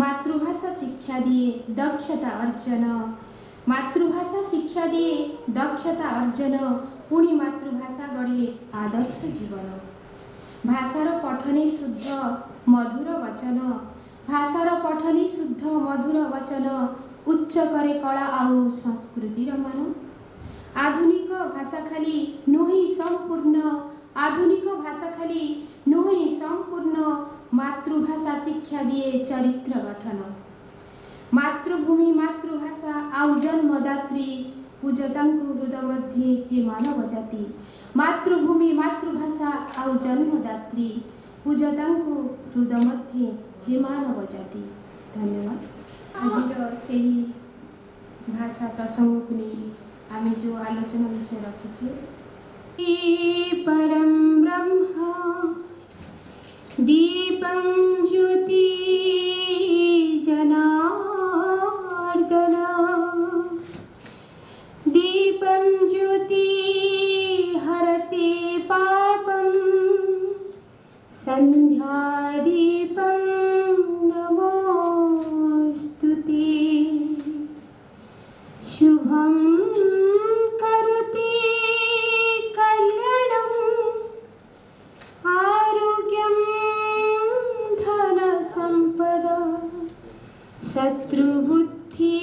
मातृभाषा शिक्षा दिए दक्षता अर्जन, मातृभाषा शिक्षा दिए दक्षता अर्जन, पुणी मातृभाषा गढ़े आदर्श जीवन। भाषार पठने शुद्ध मधुर वचन, भाषार पठने शुद्ध मधुर वचन, उच्च करे कला आउ संस्कृतिर मान। आधुनिक भाषा खाली नुहे संपूर्ण, आधुनिक भाषा खाली नुहे संपूर्ण, मातृभाषा शिक्षा दिए चरित्र गठन। मातृभूमि मातृभाषा आउ जन्मदात्री, पूजतांकु हृदय मध्ये हे मानव जाति। मातृभूमि मातृभाषा आउ जन्मदात्री, पूजतांकु हृदय मध्ये हे मानव जाति। धन्यवाद। आज से भाषा प्रसंग को नहीं आम जो आलोचना विषय रखीछे, परम ब्रह्म दीपं ज्योति जनार्दन, दीपं ज्योति हरते पापं, संध्या दीपं नमोस्तुते। शुभं करोति कल्याणं, आरोग्यं धन संपदा, शत्रुबुद्धि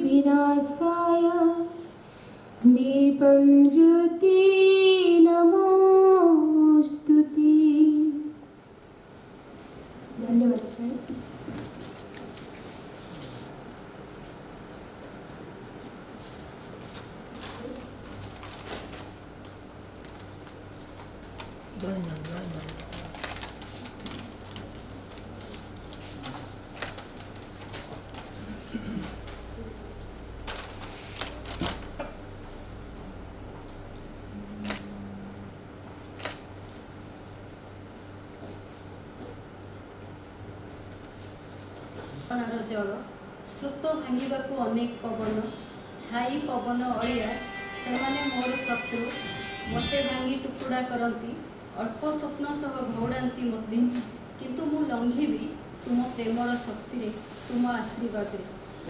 विनाशाय, दीपं ज्योति नमोस्तुते। धन्यवाद सर। जल स्रोत भांगा को अनेक पवन, छाई पवन अलिया सेमाने मोर शत्रु, मते भांगी टुकुड़ा करती, अल्प स्वप्न सह घौड़ाती मते, किंतु मु लंघिबी तुम प्रेमर शक्ति रे, तुम आशीर्वाद रे।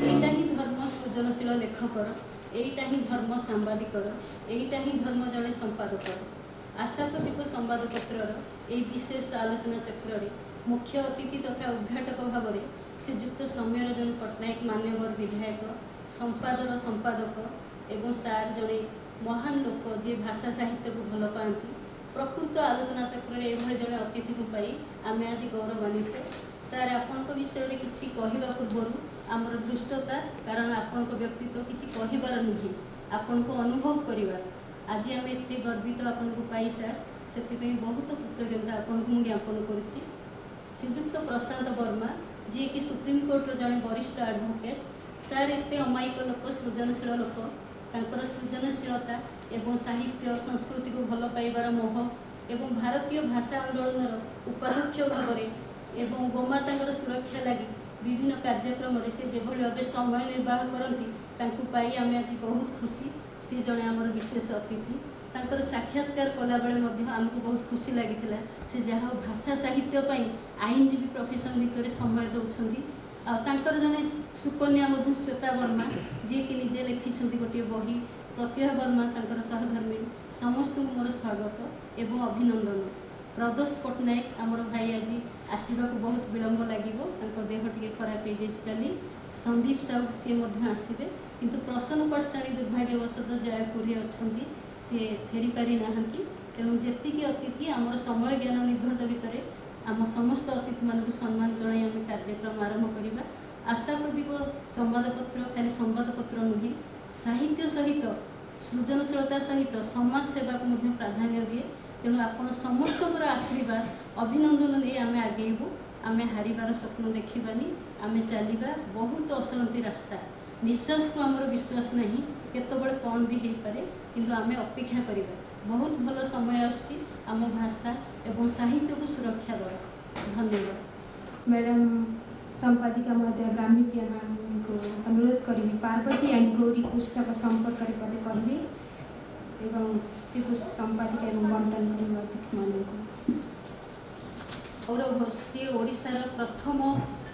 एटा ही धर्म सृजनशील लेखकर, एटा ही धर्म सांबादिकर, एटा ही धर्म जड़े संपादकर। आशा प्रदीप संवादपत्र ए विशेष आलोचना चक्र रे मुख्य अतिथि तथा उद्घाटक भाव में श्रीजुक्त सौम्यरंजन पट्टनायक मान्यवर विधायक, संपादर संपादक एवं सार जड़े महान लोक जे भाषा साहित्य को भल पाती। प्रकृत आलोचना चक्र एभली जड़े अतिथि को पाई आम आज गौरवान्वित। सार आपण विषय में किसी कहवा पूर्व आमर दृष्टता, कारण आपण व्यक्तित्व किसी कहबार नुहे, आपण को अनुभव करवा। आज आम एत गर्वित आपण को पाई सार, से बहुत कृतज्ञता आपण को ज्ञापन करुच्ची। श्रीजुक्त प्रशांत वर्मा जी कि सुप्रीम कोर्टर जड़े वरिष्ठ एडवोकेट, सार एत अमायिक लोक, सृजनशील लोक, तांकर सृजनशीलता एवं साहित्य संस्कृति को भल पाइबार मोह एवं भारतीय भाषा आंदोलन उपाध्यक्ष भाव एवं गोमाता सुरक्षा लगी विभिन्न कार्यक्रम से जो भाव समय निर्वाह करती पाई आम आज बहुत खुशी। सी जड़े आमर विशेष अतिथि, तांकर साक्षात्कार कला बेले आमको बहुत खुशी लगी से जहाँ भाषा साहित्य आईनजीवी प्रोफेशन भितर समय दौरान। आर जड़े सुकन्या मधु श्वेता वर्मा जी कि निजे लिखिं गोटे बही, प्रत्यय वर्मा तांकर सहधर्मिणी, समस्त मोर स्वागत एवं अभिनंदन। प्रदोष पट्टनायक आमर भाई आज आसवाक बहुत विलंब लगे, देह टे खराब हो जाए। संदीप साहू सी आसवे, किंतु प्रसन्न पाठशाणी दुर्भाग्यवशत जयपुरी अच्छा सी फेरी पारि ना। तेणु जी अतिथि आमर समय ज्ञान निर्घंट भितर आम समस्त अतिथि मानक सम्मान जनाई आम कार्यक्रम आरंभ करवा। आशा प्रदीप संवादपत्र खाली संवादपत्र नुहे, साहित्य सहित सृजनशीलता सहित समाज सेवा को प्राधान्य दिए। तेणु आपण समस्त आशीर्वाद अभिनंदन नहीं आम आगेबू। आम हारिबार स्वप्न देखानी, आम चलवा बहुत असरती रास्ता। निश्वास को आमर विश्वास नहीं, केतबे कौन भी हो पारे, किंतु आम अपेक्षा करवा। बहुत भल समय आम भाषा एवं साहित्य को सुरक्षा देवा। धन्यवाद। मैडम संपादिका महोदय ब्राह्मी प्रिया मैम को अनुरोध करी पार्वती एंड गौरी पुस्तक संपर्क में पदे कहे एवं से पुस्तक संपादिका एवं बंटन अतिथि मान गौरव घोष जी ओडिशार प्रथम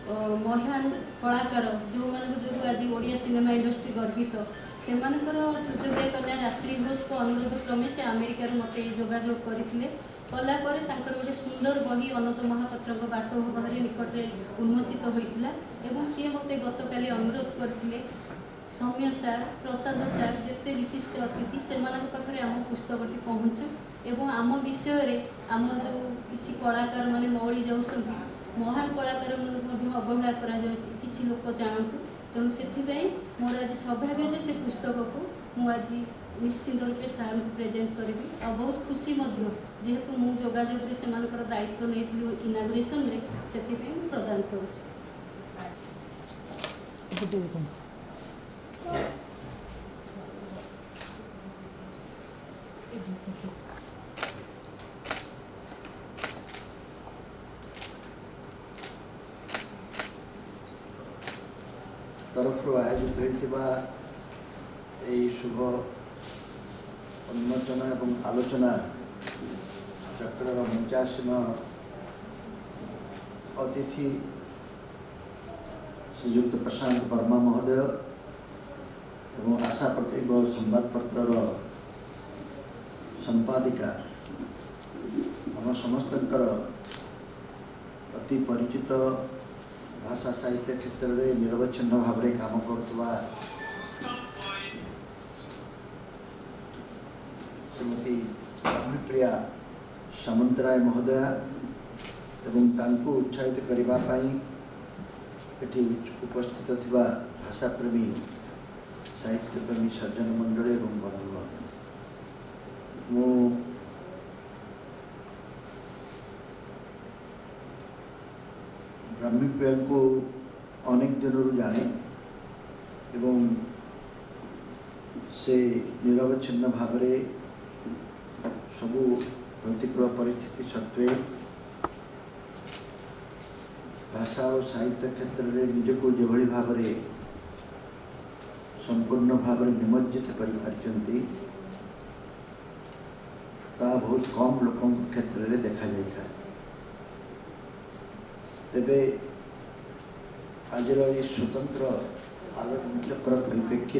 महान कलाकार जो मान जो आज ओडिया सिनेमा इंडस्ट्री गर्वित से सुजोग्य कन्या रात्रि घोष को अनुरोध क्रमे से अमेरिकार मत जोगाजोग करते कलापर गोटे सुंदर बही अनंत महापात्र बासभवन निकट में उन्मोचित होता और सी मत गतकाली अनुरोध करते सौम्य सार प्रसाद सार जिते विशिष्ट अतिथि से पाखे आम पुस्तकटी पहुँचू एवं आम विषय आमर जो किसी कलाकार मैंने मौली जाऊँ महान कलाकार मन अवहेला कि लोक जानतु तेणु से मोर आज सौभाग्य जे से पुस्तक को मुझे निश्चिंत रूपे सार को प्रेजेंट करी और बहुत खुशी जेहेतु मु जोगाजोग से दायित्व नहीं इनागुरेसन से प्रदान करुँच। तरफ आयोजित होता शुभ उन्मोचन एवं आलोचना चक्र मंचासीन अतिथि श्रीयुक्त प्रशांत वर्मा महोदय एवं आशा प्रतिभ संवादपत्र संपादिका आम समस्त अति परिचित भाषा साहित्य क्षेत्र में निरवच्छिन्न भाव में काम करुवा श्रीमती अभिप्रिया सामंतराय महोदया एवं तांको उत्साहित करने एटी उपस्थित थिबा भाषाप्रेमी साहित्यप्रेमी सज्जन मंडल एवं बंधुगण मु ब्रह्मीप्रिया को अनेक दिन जाने एवं से निरवच्छिन्न भाव में सबू प्रतिकूल परिस्थिति सत्वे भाषा और साहित्य क्षेत्र में निजको जो भाव में संपूर्ण भाव में निमज्जित कर बहुत कम लोकों क्षेत्र में देखा जाता है। तेबे आज स्वतंत्र आलोचना चक्र परिप्रेक्षी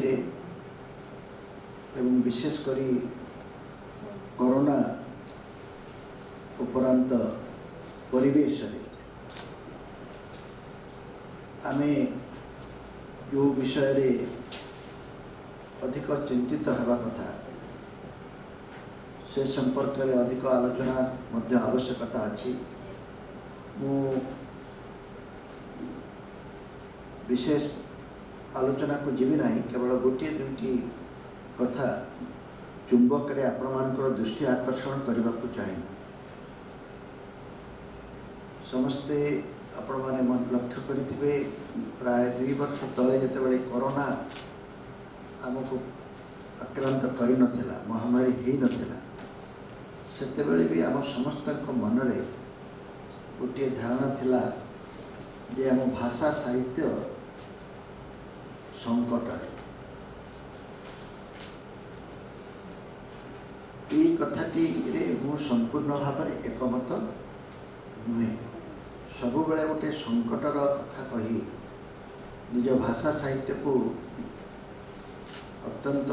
एवं विशेषकर कोरोना उपरांत परिवेश आमे जो विषय अधिक चिंतित होगा कथा से संपर्क में अधिक आलोचना मध्य आवश्यकता अच्छी मु विशेष आलोचना को जीवी ना केवल गोटे दुईटी कथा चुंबक रे आपण मानकर दृष्टि आकर्षण करने को चाहे समस्ते आपण माने मन लक्ष्य करिथिबे प्राय 2 वर्ष तले जेतेबेले कोरोना आमको आक्रांत करि नथिला महामारी हेई नथिला सेतेबेले भी आम समस्त मन रे गोटे धारणा थिला जे आम भाषा साहित्य संकट ये कथाटी रे मु संपूर्ण भाव में एकमत नुहे सब बेले गोटे संकटर कथा कही निज भाषा साहित्य को अत्यंत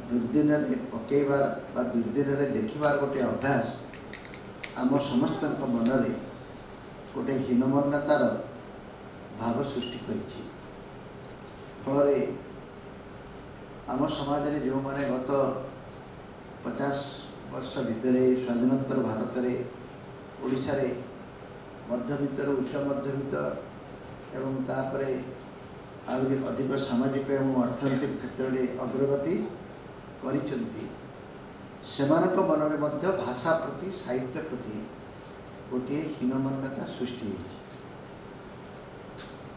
दुर्दिन पकेबार दुर्दिन देखिबार गोटे अभ्यास आम समस्त मन में गोटे हीनमन्यतार भाव सृष्टि करिछि। फल आम समाज में जो माने गत 50 वर्ष भितर स्वाधीनोत्तर भारत में ओडिशा रे मध्यवित्त उच्च मध्यवित्त एवं तापरे आहरी अधिक सामाजिक एवं अर्थनैतिक क्षेत्र में अग्रगति करिसेंती सेमानक मन में मध्य भाषा प्रति साहित्य प्रति गोटे हीनमन्यता सृष्टि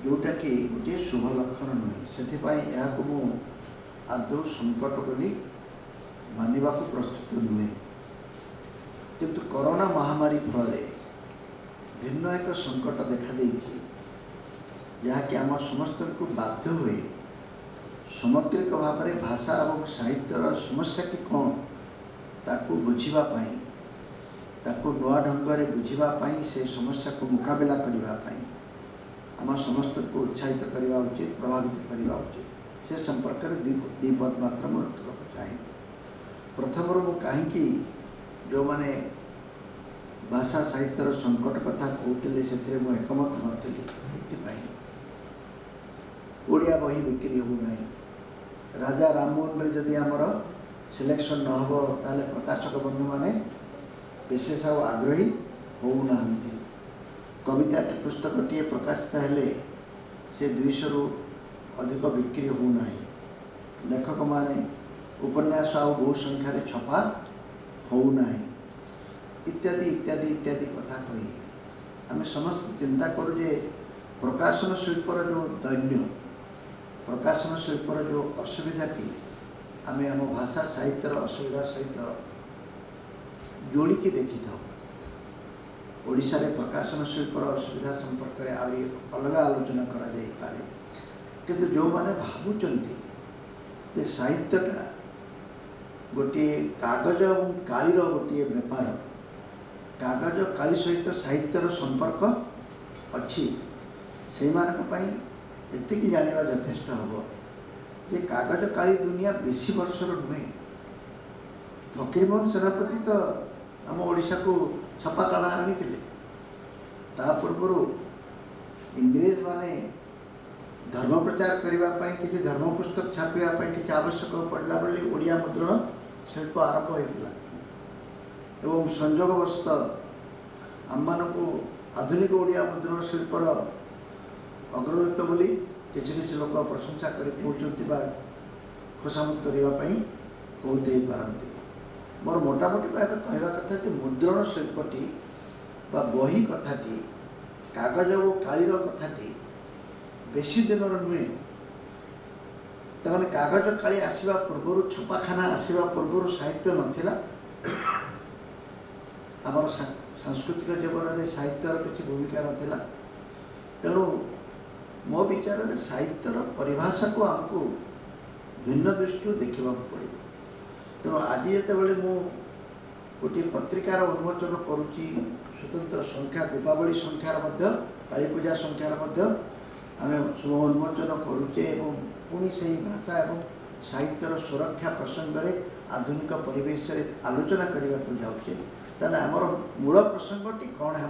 जोटा कि गोटे शुभ लक्षण नुहे से मु आदौ संकट बोली मानवा को प्रस्तुत नुहे किंतु कोरोना महामारी फल भिन्न एक संकट देखा देकी जहाँकि आम समस्त को बाध्य हुए समग्रिक भाव में भाषा और साहित्यर समस्या कि कौन ताकू बुझापी ताकू नुआ ढंग से बुझापी से समस्या को मुकाबला करने आम समस्त को उत्साहित करवा उचित, प्रभावित करवा उचित। से संपर्क में दी पद मात्र मुझे रखा चाहिए। प्रथम मु कहीं जो माने भाषा साहित्यर संकट कथा कहते से एकमत नी। ओडिया बही बिक्री होना राजा राममोहन जदि आमर सिलेक्शन न हो ताले प्रकाशक बंधु माने विशेष आग्रही होना। कविता पुस्तक टी प्रकाशित हेले से 200 रु अधिक बिक्री होना। लेखक माने उपन्यास बहु संख्यार छपा होना इत्यादि इत्यादि इत्यादि कथा कही आम समस्त चिंता करूँ प्रकाशन शिल्पर जो दैन्य, प्रकाशन शिल्पर जो असुविधा की आम आम भाषा साहित्यर असुविधा सहित जोड़िकी देखी था। ओडिशा रे प्रकाशन शिल्पर असुविधा संपर्क में आहरी अलग आलोचना करा जाई पारे, किंतु जो माने भावुचंती साहित्यटा गोटे कागज और कालीर गोटे बेपार, कागज काली सहित साहित्यर संपर्क अच्छी से एतिकी जानिबा यथेष्ट हम जे कागज काली दुनिया बेसी वर्षर नुहे। फकीरमोहन सेनापति तो आम ओडिशा को छपा काढ़ा आनी ता पूर्व इंग्रेज माने धर्म प्रचार करने किसी धर्म पुस्तक छापाई किसी आवश्यक पड़ला बेले ओडिया मुद्रण शिल्प आरंभ होता एवं संजोगवशत आम को आधुनिक ओडिया मुद्रण शिल्पर अग्रदूत बोली किसी लोक प्रशंसा कर खुशामत करने कहते पारती। मोर मोटामोटी भाव कहवा कथा कि मुद्रण शिल्पटी बा बही कथाटी कागज और कालीर कथाटी बेसी दिन नुहे। तमाने कागज काली आसवा पूर्व छपाखाना आसवा पूर्व साहित्य नथिला। आमर सांस्कृतिक जीवन में साहित्यर किसी भूमिका नाला। तेणु मो विचार में साहित्यर परिभाषा को आमको भिन्न दृष्टि देखा पड़े। तेणु आज जितेबाला मु गोटे पत्रिकार उन्मोचन करुच्ची स्वतंत्र संख्या दीपावली संख्यार काली पूजा संख्यार आम शुभ उन्मोचन करुचे पुणी से भाषा और साहित्यर सुरक्षा प्रसंग में आधुनिक परिवेश आलोचना करने को जाऊे ताले आमर मूल प्रसंगटी कौन है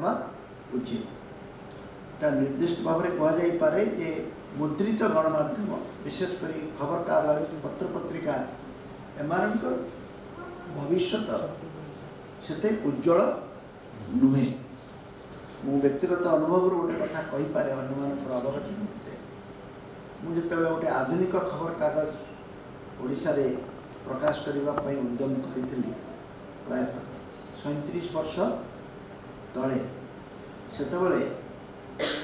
उचित ता निर्दिष्ट भाव में कहुपे जे मुद्रित गणमाध्यम विशेषकर खबर कागज पत्र पत्रिका एम भविष्य से उज्ज्वल नुहे। मु व्यक्तिगत अनुभव गोटे कथा कहीपे अन्य अवगति निमित्ते मुझे गोटे आधुनिक खबर कागज ओडिशा रे प्रकाश करने उद्यम करी प्राय 37 वर्ष तले सेतबले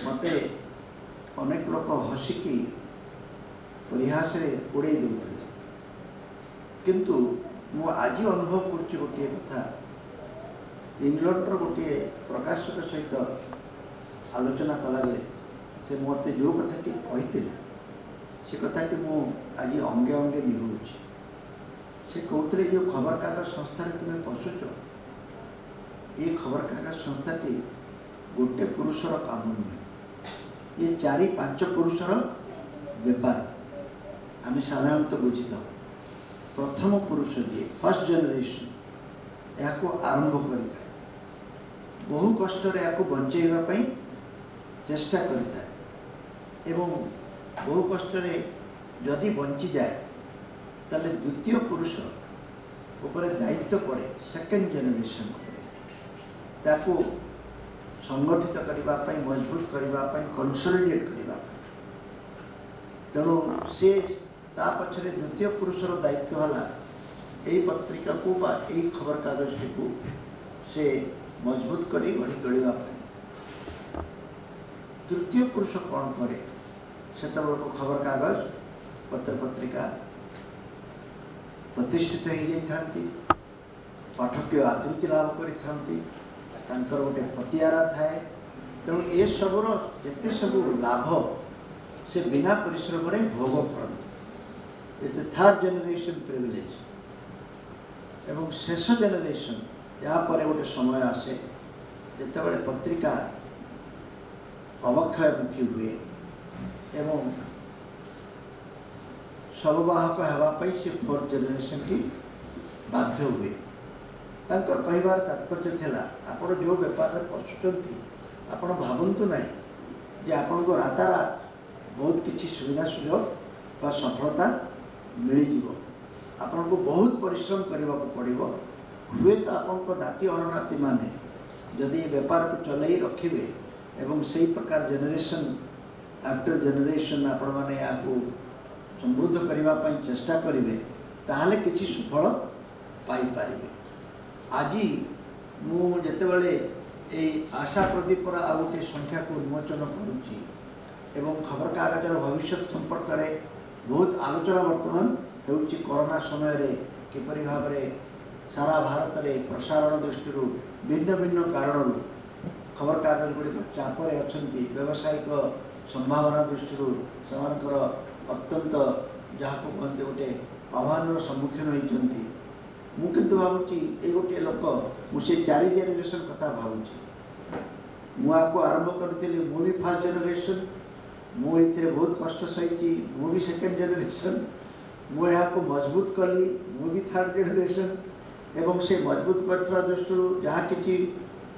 मते अनेक लोक हसिकी परिहास उड़े देते किंतु मु आज अनुभव कर गोटे कथा इंग्लैंडर गोटे प्रकाशक सहित आलोचना कला से मत जो कथाटी कही से कथाटी मु आज अंगे अंगे निभाऊँ। से कहते जो खबर कागज संस्था तुम्हें पशुच ये खबर कागज संस्थाटी गोटे पुरुषर काम नुहे। ये 4-5 पुरुषर बेपार आम साधारणतः बुझी था। प्रथम पुरुष जी फर्स्ट जनरेशन या आरंभ कर बहु कष्ट बंचाई चेष्टा करता बहु कष्ट जदि बंची जाए ताले द्वितीय पुरुष उपरे दायित्व पड़े सेकेंड जनरेशन ताको संगठित करने मजबूत करने कंसोलिडेट करने। तेणु से ता पछरे द्वितीय पुरुषर दायित्व है यही पत्रिका को बा यही खबर कागज को से मजबूत कर गढ़ी तोड़ा। तृतीय पुरुष कौन करे से खबर कागज पत्र पत्रिका प्रतिष्ठित हो जाती पाठक आदृति लाभ कर गोटे प्रतिहारा थाए। तेणु ये सबूर जिते सब लाभ से बिना परिश्रम भोग करते थर्ड जनरेशन प्रिविलेज एवं शेष जनरेशन या पर गोटे समय आसे जिते बड़े पत्रिका ଅବକ୍ଷୟମୁଖୀ ହୁଏ ଏବଂ ଶବବାହକ ହେବା ପାଇଁ ସେ 4th ଜେନେରେସନଟି ବାଧ୍ୟ ହୁଏ। ତାଙ୍କର କହିବାର ତାତ୍ପର୍ଯ୍ୟ ଥିଲା ଆପଣ ଯେଉଁ ବେପାରରେ ପଶୁଛନ୍ତି ଆପଣ ଭାବନ୍ତୁ ନାହିଁ ଯେ ଆପଣଙ୍କୁ ରାତାରାତ ବହୁତ କିଛି ସୁବିଧା ସୁଯୋଗ ବା ସଫଳତା ମିଳିଯିବ। ଆପଣଙ୍କୁ ବହୁତ ପରିଶ୍ରମ କରିବାକୁ ପଡ଼ିବ। ହୁଏତ ଆପଣଙ୍କ ନାତି ଅଣନାତିମାନେ ଯଦି ଏ ବେପାରକୁ ଚଲେଇ ରଖିବେ ଏବଂ ସେହି ପ୍ରକାର ଜେନେରେସନ୍ ଆଫ୍ଟର ଜେନେରେସନ୍ ଆପଣମାନେ ଏହାକୁ ସମୃଦ୍ଧ କରିବା ପାଇଁ ଚେଷ୍ଟା କରିବେ ତାହେଲେ କିଛି ସୁଫଳ ପାଇପାରିବେ। ଆଜି ମୁଁ ଯେତେବେଳେ এই ଆଶା ପ୍ରଦୀପର ଆଉ ଗୋଟିଏ ସଂଖ୍ୟାକୁ ଉନ୍ମୋଚନ କରୁଛି ଏବଂ ଖବରକାଗଜର ଭବିଷ୍ୟତ ସମ୍ପର୍କରେ ବହୁତ ଆଲୋଚନା ବର୍ତ୍ତମାନ ହେଉଛି। କରୋନା ସମୟରେ କିପରି ଭାବରେ ସାରା ଭାରତରେ ପ୍ରସାରଣ ଦୃଷ୍ଟିରୁ ଭିନ୍ନ ଭିନ୍ନ କାରଣରୁ ଖବରକାଗଜ ଗୁଡ଼ିକ ଚାପରେ ଅଛନ୍ତି। ବ୍ୟବସାୟିକ ସମ୍ଭାବନା ଦୃଷ୍ଟିରୁ ସେମାନଙ୍କର ଅତ୍ୟନ୍ତ ଯାହାକୁ କୁହନ୍ତି ଗୋଟେ ଆହ୍ୱାନର ସମ୍ମୁଖୀନ ହୋଇଛନ୍ତି। ମୁଁ କିନ୍ତୁ ଭାବୁଛି ଏ ଗୋଟିଏ ଲୋକ ମୁଁ ସେ 4 ଜେନେରେସନ୍ କଥା ଭାବୁଛି। ମୁଁ ଆକୁ ଆରମ୍ଭ କରିଥିଲି, ମୁଁ ବି 1st ଜେନେରେସନ୍, ମୁଁ ଏଥିରେ ବହୁତ କଷ୍ଟ ସହିଛି, ମୁଁ ବି 2nd ଜେନେରେସନ୍, ମୁଁ ଏହାକୁ ମଜବୁତ କଲି, ମୁଁ ବି 3rd ଜେନେରେସନ୍ ଏବଂ ସେ ମଜବୁତ କରିଥିବା ଦୃଷ୍ଟିରୁ ଯାହା କିଛି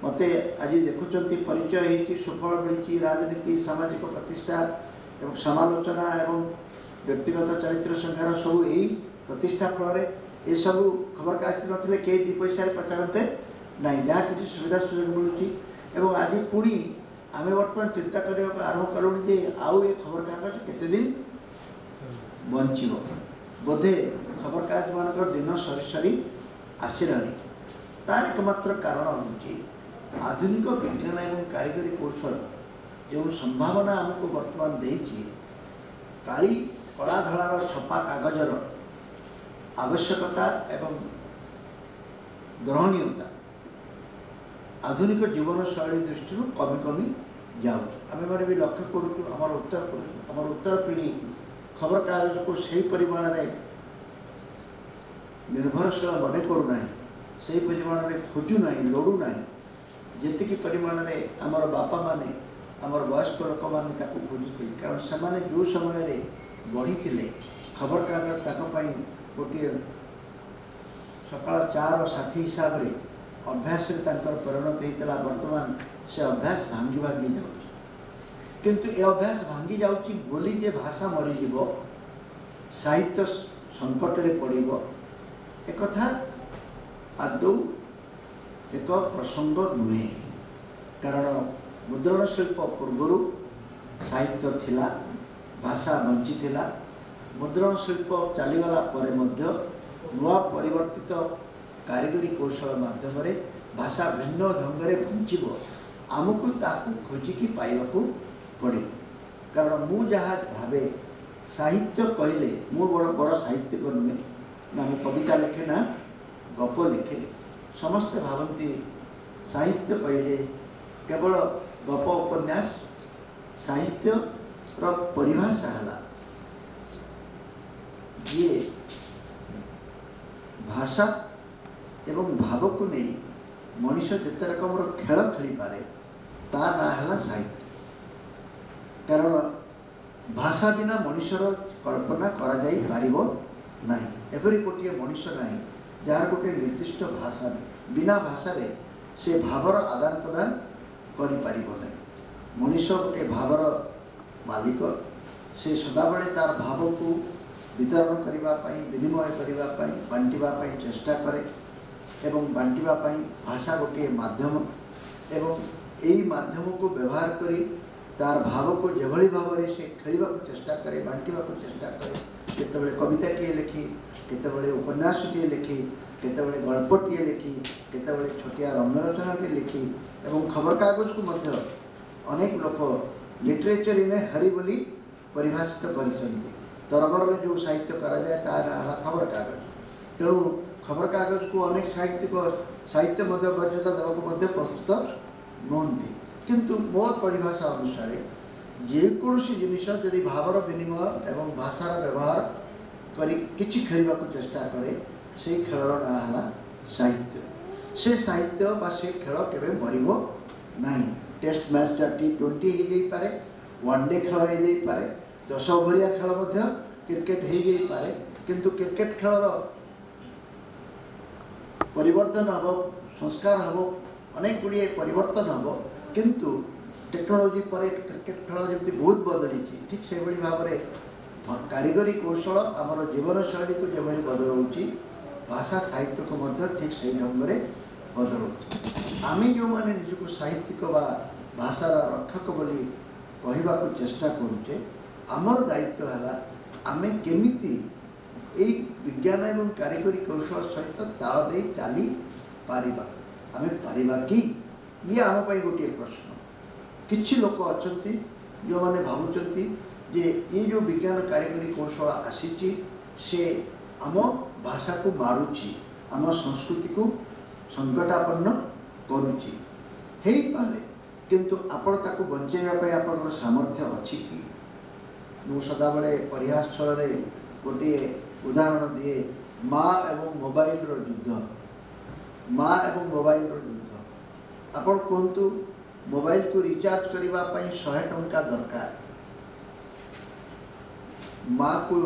ମୋତେ ଆଜି ଦେଖୁଛନ୍ତି ପରିଚୟ ହେଇଛି, ସୁଫଳ ମିଳିଛି, ରାଜନୀତି, ସାମାଜିକ ପ୍ରତିଷ୍ଠା ଏବଂ ସମାଲୋଚନା ଏବଂ ବ୍ୟକ୍ତିଗତ ଚରିତ୍ର ସଂହାର ସବୁ ଏହି ପ୍ରତିଷ୍ଠା ଫଳରେ ଏସବୁ ଖବରକାଗଜ ନଥିଲେ କେହି 2 ପଇସାରେ ପଚାରନ୍ତେ ନାହିଁ। ଯାହା କିଛି ସୁବିଧା ସୁଯୋଗ ମିଳୁଛି ଏବଂ ଆଜି ପୁଣି ଆମେ ବର୍ତ୍ତମାନ ଚିନ୍ତା କରିବାକୁ ଆରମ୍ଭ କଲୁଣି ଯେ ଆଉ ଏ ଖବରକାଗଜ କେତେ ଦିନ ବଞ୍ଚିବ। ବୋଧେ ଖବରକାଗଜମାନଙ୍କର ଦିନ ସରି ସରି ଆସିଲାଣି। ତାର ଏକମାତ୍ର କାରଣ ହେଉଛି ଆଧୁନିକ ବିଜ୍ଞାନ ଏବଂ କାରିଗରୀ କୌଶଳ ଯେଉଁ ସମ୍ଭାବନା ଆମକୁ ବର୍ତ୍ତମାନ ଦେଇଛି। କଳା ଧଳାର ଛପା କାଗଜର ଆବଶ୍ୟକତା ଏବଂ ଗ୍ରହଣୀୟତା ଆଧୁନିକ ଜୀବନଶୈଳୀ ଦୃଷ୍ଟିରୁ କମି କମି ଯାଉଛି। ଆମେମାନେ ବି ଲକ୍ଷ୍ୟ କରୁଛୁ ଆମର ଉତ୍ତର ପିଢ଼ି ଖବରକାଗଜକୁ ସେହି ପରିମାଣରେ ନିର୍ଭରଶୀଳ ମନେ କରୁନାହିଁ, ସେହି ପରିମାଣରେ ଖୋଜୁନାହିଁ, ଲୋଡ଼ୁନାହିଁ ଯେତିକି ପରିମାଣରେ ଆମର ବାପାମାନେ ଆମର ବୟସ୍କ ଲୋକମାନେ ତାକୁ ଖୋଜୁଥିଲେ। କାରଣ ସେମାନେ ଯେଉଁ ସମୟରେ ବଢ଼ିଥିଲେ ଖବରକାଗଜ ତାଙ୍କ ପାଇଁ ଗୋଟିଏ ସକାଳ ଚାର ସାଥୀ ହିସାବରେ ଅଭ୍ୟାସରେ ତାଙ୍କର ପରିଣତ ହୋଇଥିଲା। ବର୍ତ୍ତମାନ ସେ ଅଭ୍ୟାସ ଭାଙ୍ଗି ଭାଙ୍ଗି ଯାଉଛି। କିନ୍ତୁ ଏ ଅଭ୍ୟାସ ଭାଙ୍ଗି ଯାଉଛି ବୋଲି ଯେ ଭାଷା ମରିଯିବ, ସାହିତ୍ୟ ସଙ୍କଟରେ ପଡ଼ିବ, ଏକଥା ଆଦୌ ଏକ ପ୍ରସଙ୍ଗ ନୁହେଁ। କାରଣ ମୁଦ୍ରଣ ଶିଳ୍ପ ପୂର୍ବରୁ ସାହିତ୍ୟ ଥିଲା, ଭାଷା ବଞ୍ଚିଥିଲା। ମୁଦ୍ରଣ ଶିଳ୍ପ ଚାଲିଗଲା ପରେ ମଧ୍ୟ ନୂଆ ପରିବର୍ତ୍ତିତ କାରିଗରୀ କୌଶଳ ମାଧ୍ୟମରେ ଭାଷା ଭିନ୍ନ ଢଙ୍ଗରେ ବଞ୍ଚିବ। ଆମକୁ ତାକୁ ଖୋଜିକି ପାଇବାକୁ ପଡ଼ିବ। କାରଣ ମୁଁ ଯାହା ଭାବେ ସାହିତ୍ୟ କହିଲେ ମୁଁ ବଡ଼ ସାହିତ୍ୟିକ ନୁହେଁ, ନା ମୁଁ କବିତା ଲେଖେ ନା ଗପ ଲେଖେ। ସମସ୍ତେ ଭାବନ୍ତି ସାହିତ୍ୟ କହିଲେ କେବଳ ଗପ ଉପନ୍ୟାସ। ସାହିତ୍ୟର ପରିଭାଷା ହେଲା ଯିଏ ଭାଷା ଏବଂ ଭାବକୁ ନେଇ ମଣିଷ ଯେତେ ରକମର ଖେଳ ଖେଳିପାରେ ତା ନାଁ ହେଲା ସାହିତ୍ୟ। କାରଣ ଭାଷା ବିନା ମଣିଷର କଳ୍ପନା କରାଯାଇପାରିବ ନାହିଁ। ଏପରି ଗୋଟିଏ ମଣିଷ ନାହିଁ ଯାହାର ଗୋଟିଏ ନିର୍ଦ୍ଦିଷ୍ଟ ଭାଷା ନାହିଁ। ବିନା ଭାଷାରେ ସେ ଭାବର ଆଦାନ ପ୍ରଦାନ କରିପାରିବ ନାହିଁ। ମଣିଷ ଗୋଟିଏ ଭାବର ମାଲିକ। ସେ ସଦାବେଳେ ତାର ଭାବକୁ ବିତରଣ କରିବା ପାଇଁ, ବିନିମୟ କରିବା ପାଇଁ, ବାଣ୍ଟିବା ପାଇଁ ଚେଷ୍ଟା କରେ ଏବଂ ବାଣ୍ଟିବା ପାଇଁ ଭାଷା ଗୋଟିଏ ମାଧ୍ୟମ ଏବଂ ଏହି ମାଧ୍ୟମକୁ ବ୍ୟବହାର କରି ତାର ଭାବକୁ ଯେଭଳି ଭାବରେ ସେ ଖେଳିବାକୁ ଚେଷ୍ଟା କରେ, ବାଣ୍ଟିବାକୁ ଚେଷ୍ଟା କରେ। କେତେବେଳେ କବିତାଟିଏ ଲେଖି, କେତେବେଳେ ଉପନ୍ୟାସଟିଏ ଲେଖି, କେତେବେଳେ ଗଳ୍ପଟିଏ ଲେଖି, କେତେବେଳେ ଛୋଟିଆ ରମ୍ୟରଚନାଟିଏ ଲେଖି ଏବଂ ଖବରକାଗଜକୁ ମଧ୍ୟ ଅନେକ ଲୋକ ଲିଟରେଚର ଇନ୍ ଏ ହରି ବୋଲି ପରିଭାଷିତ କରିଛନ୍ତି। ତରବରରେ ଯେଉଁ ସାହିତ୍ୟ କରାଯାଏ ତାହା ନାଁ ହେଲା ଖବରକାଗଜ। ତେଣୁ ଖବରକାଗଜକୁ ଅନେକ ସାହିତ୍ୟ ମଧ୍ୟ ମର୍ଯ୍ୟାଦା ଦେବାକୁ ମଧ୍ୟ ପ୍ରସ୍ତୁତ ନୁହନ୍ତି। କିନ୍ତୁ ମୋ ପରିଭାଷା ଅନୁସାରେ ଯେକୌଣସି ଜିନିଷ ଯଦି ଭାବର ବିନିମୟ ଏବଂ ଭାଷାର ବ୍ୟବହାର କରି କିଛି ଖେଳିବାକୁ ଚେଷ୍ଟା କରେ, ସେହି ଖେଳର ନାଁ ହେଲା ସାହିତ୍ୟ। ସେ ସାହିତ୍ୟ ବା ସେ ଖେଳ କେବେ ମରିବ ନାହିଁ। टेस्ट मैचटा T20 हो जाई पारे, वनडे खेल हो जाई पारे, 10 ओवरिया खेल मध्य क्रिकेट हो जाई पारे, किंतु क्रिकेट खेलर परिवर्तन हम, संस्कार हम, अनेक गुड़िए परिवर्तन हम, किंतु टेक्नोलोजी पर क्रिकेट खेल जमी बहुत बदली, ठीक से भाव में कारीगरी कौशल आमर जीवन शैली को जो बदलाऊँ, भाषा साहित्य को मध्य ठीक से ढंग से बदलाऊँ। आम जो मैंने निजक साहित्यिक व भाषार रक्षक बोली कहवा को चेष्टा करुचे, आमर दायित्व है आम केमिति यही विज्ञान एवं कारीगरी कौशल सहित ताल दे चली पारिबा, आम पारिबा कि ये आम पाई गोटे प्रश्न। किछि लोक अछंती जो माने भावुचंती जे ये जो विज्ञान कारीगरी कौशल आसीची से आम भाषा को मारुची, आम संस्कृति को संकटापन्न करुची हे पारे, किंतु आपण ताको बंचेया पय आपण सामर्थ्य अछि कि? मु सदाबले परिहास छल रे गोटे उदाहरण दिए, माँ एवं मोबाइल रो युद्ध, माँ एवं मोबाइल रो युद्ध। आपण कहतु मोबाइल को रिचार्ज करबा पय 100 टंका दरकार, माँ को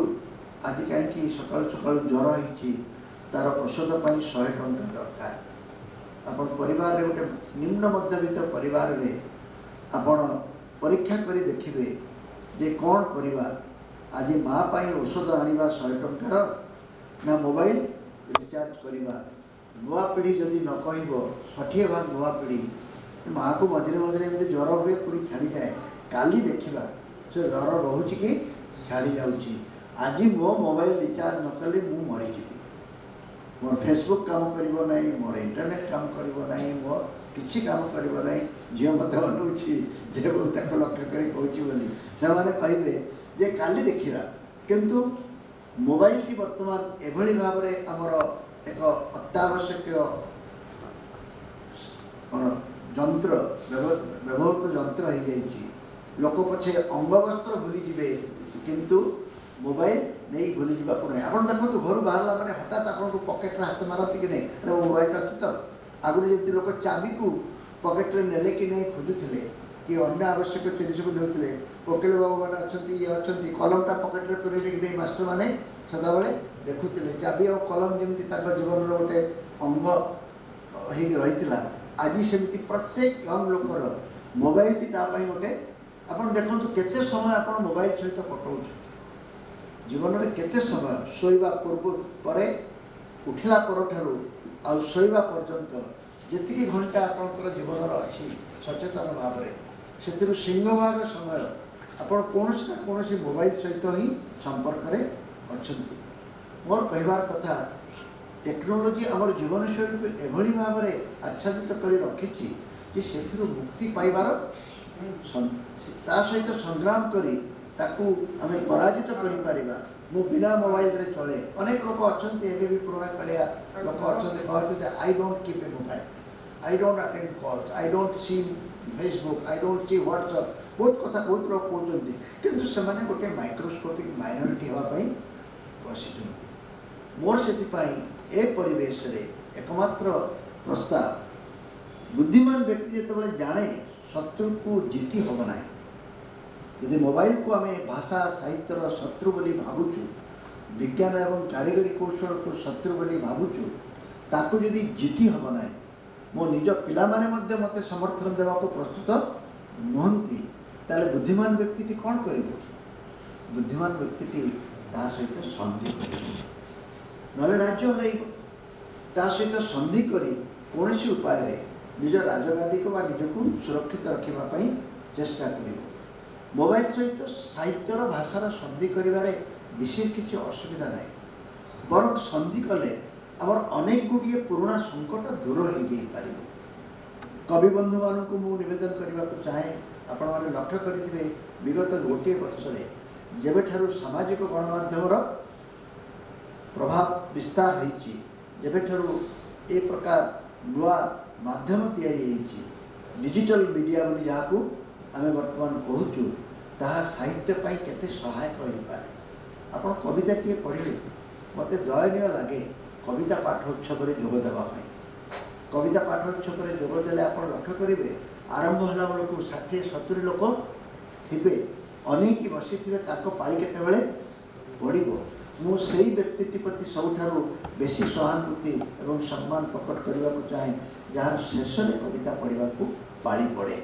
आज कहीं सकाल सकाल ज्वर होती तार औषध पर 100 टंका दरकार। आपण परिवार गोटे निम्न मध्यवित्त परिवार रे आपण परीक्षा करी देखिबे जे कौन करवा, आज माँ पाई औषध आनिबा 100 टंकार ना मोबाइल रिचार्ज करवा। नुआ पीढ़ी जदि न कहब 60% नुआ पीढ़ी माँ को मझे मझे एमती ज्वर हुए पूरी छाड़ी जाए, काली देखा से ज्वर रोचे कि छाड़ी जाऊँगी। आज मो मोबाइल रिचार्ज न कले मु मरीजी, मोर फेसबुक काम करिवो नहीं, मोर इंटरनेट काम करिवो नहीं, मोर किसी काम करिवो नहीं। झील मत अनुची जे लक्ष्य कर कहूँ से कहे जे काली देखा, किंतु मोबाइल टी वर्तमान एभली भाव में आमर एक अत्यावश्यक जंत्र व्यवहृत जंत्र हो जाइए। लोक पछे अंग वस्त्र भूली जीवे किंतु मोबाइल नहीं भूली जावाक नहीं। आप देखो घर बाहर मैंने हठात आपको पकेट हाथ मारती कि नहीं, अरे मोबाइल अच्छी तो आगुरी जमी लोक चाबी को पकेट रे नेले कि नहीं खोजुले कि अन्य आवश्यक जिन को नेउथिले। वकील बाबू मैंने अच्छा ये अच्छा कलमटा पकेट रे पुरेले कि नहीं, मास्टर मैंने सदाबले देखुले चाबी और कलम जमी जीवन गोटे अंग हो रही। आज सेमती प्रत्येक यंग लोकर मोबाइल टी गोटे आप देखो केते समय आप मोबाइल सहित कटाऊँ जीवन में, केते समय शोवा पूर्व पर उठिला पर ठारू आ शोवा पर्यंत जी घंटा आपंकर जीवन अच्छी सचेतन भाव में से सिंहभाग समय आप कौन ना कौन मोबाइल सहित ही संपर्क में अच्छा। मोर कहबार कथा टेक्नोलोजी आमर जीवन शैली को एभली भाव में आच्छादित कर रखी से मुक्ति पाइबार सहित संग्राम करी ताकू आम पराजित कर बिना मोबाइल रे चले। अनेक लोक अच्छा भी पुराणा कालिया लोक अच्छा कहते I don't keep a mobile, I don't attend calls, I don't see Facebook, I don't see WhatsApp, बहुत कथा बहुत लोग कहते किंतु से गोटे माइक्रोस्कोपिक माइनॉरिटी होगापाई बसी। मोर से ए परिवेश रे एकमात्र प्रस्ताव बुद्धिमान व्यक्ति जो जाने शत्रु को जीति हम ना। यदि मोबाइल को आम भाषा साहित्यर शत्रु बोली भावुचु, विज्ञान एवं कारीगरी कौशल को शत्रु बोली भावुचु, ताकू यदि जीति हम ना, मो निज पिला माने मध्य मते समर्थन देवा को प्रस्तुत नुहंती, ताले बुद्धिमान व्यक्ति कौन करिवो? बुद्धिमान व्यक्ति ता सहित संधि करिवो, नले राज्य हरइबो। ता सहित संधि करी कौन उपाय रे निज राजगादी को निज को सुरक्षित रखा चेष्टा करिवो। मोबाइल सहित साहित्यर भाषार संधि करिबारे विशेष किसी असुविधा ना, बरं संधि कले आमर अनेक गुड़िए पुराणा संकट दूर हो पार। कवि बंधु मान को मु निवेदन करने को चाहे, आपण मैंने लक्ष्य करेंगे विगत गोटे वर्ष जेबे ठारू सामाजिक गणमाध्यम प्रभाव विस्तार होती, जेबे ठारू ए प्रकार नुआ माध्यम तैयारी डिजिटल मीडिया बोली जहाँ को आम बर्तमान कहूँ ताहा साहित्य पाई केते सहायक हो पारे। आपण कविता टे पढ़े मत दयनीय लगे कविता पाठ उत्सव में जोग देवाई। कविता पाठ उत्सव में जोगदेले आप लक्ष्य करेंगे आरंभ होला बेलू 60-70 लोक थे अनेक बसी थे पाଳି केतेबेले पड़ो मु से व्यक्ति प्रति सबुठारु बेसी सहानुभूति और सम्मान प्रकट करने को चाहे जार शेष कविता पढ़ा पाଳି पड़े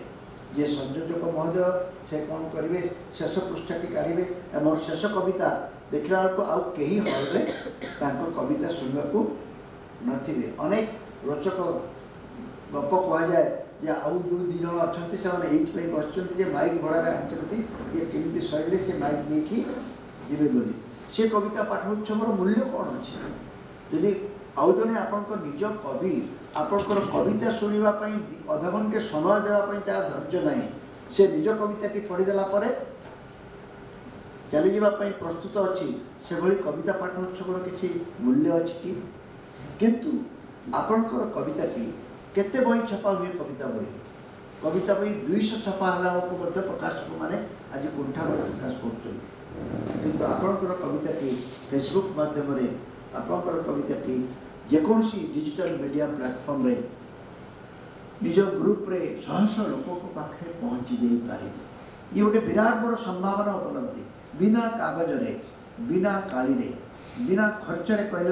जे संयोजक महोदय से कौन करेंगे शेष पृष्ठटी काढ़े मोर शेष कविता देखला आउ कहीं हल में कविता शुणा को नथिबे अनेक रोचक गप कह जाए जे आउ जो दी जन अच्छा से बस माइक भड़ा आनी ये केमी सरिले से माइक नहीं जीवे बोली से कविता पाठ उत्सव मूल्य कौन अच्छे जदि आउ जड़े आपंकर निज कवि आपंकर कविता शुणापी अधा घंटे समय देवाई धैर्य ना से निज कविताटी पढ़ीदेला चली जावाई प्रस्तुत अच्छी से भली कविता पाठ उत्सव किसी मूल्य अच्छी किंतु आपंकर कविताटी केते बही छपा हुए कविता बही 200 छपा है प्रकाशक मैंने आज कुंठा प्रकाश कर आपंकर कविताटी फेसबुक माध्यम आपंकर कविताटी जेकोसी डिजिटल मीडिया प्लेटफॉर्म रे निज ग्रुप रे शह लोक पाखे पहुँची जाई पारे ये गोटे विराट बड़ संभावना उपलब्धि बिना कागज रे बिना काली रे बिना खर्च रे कहले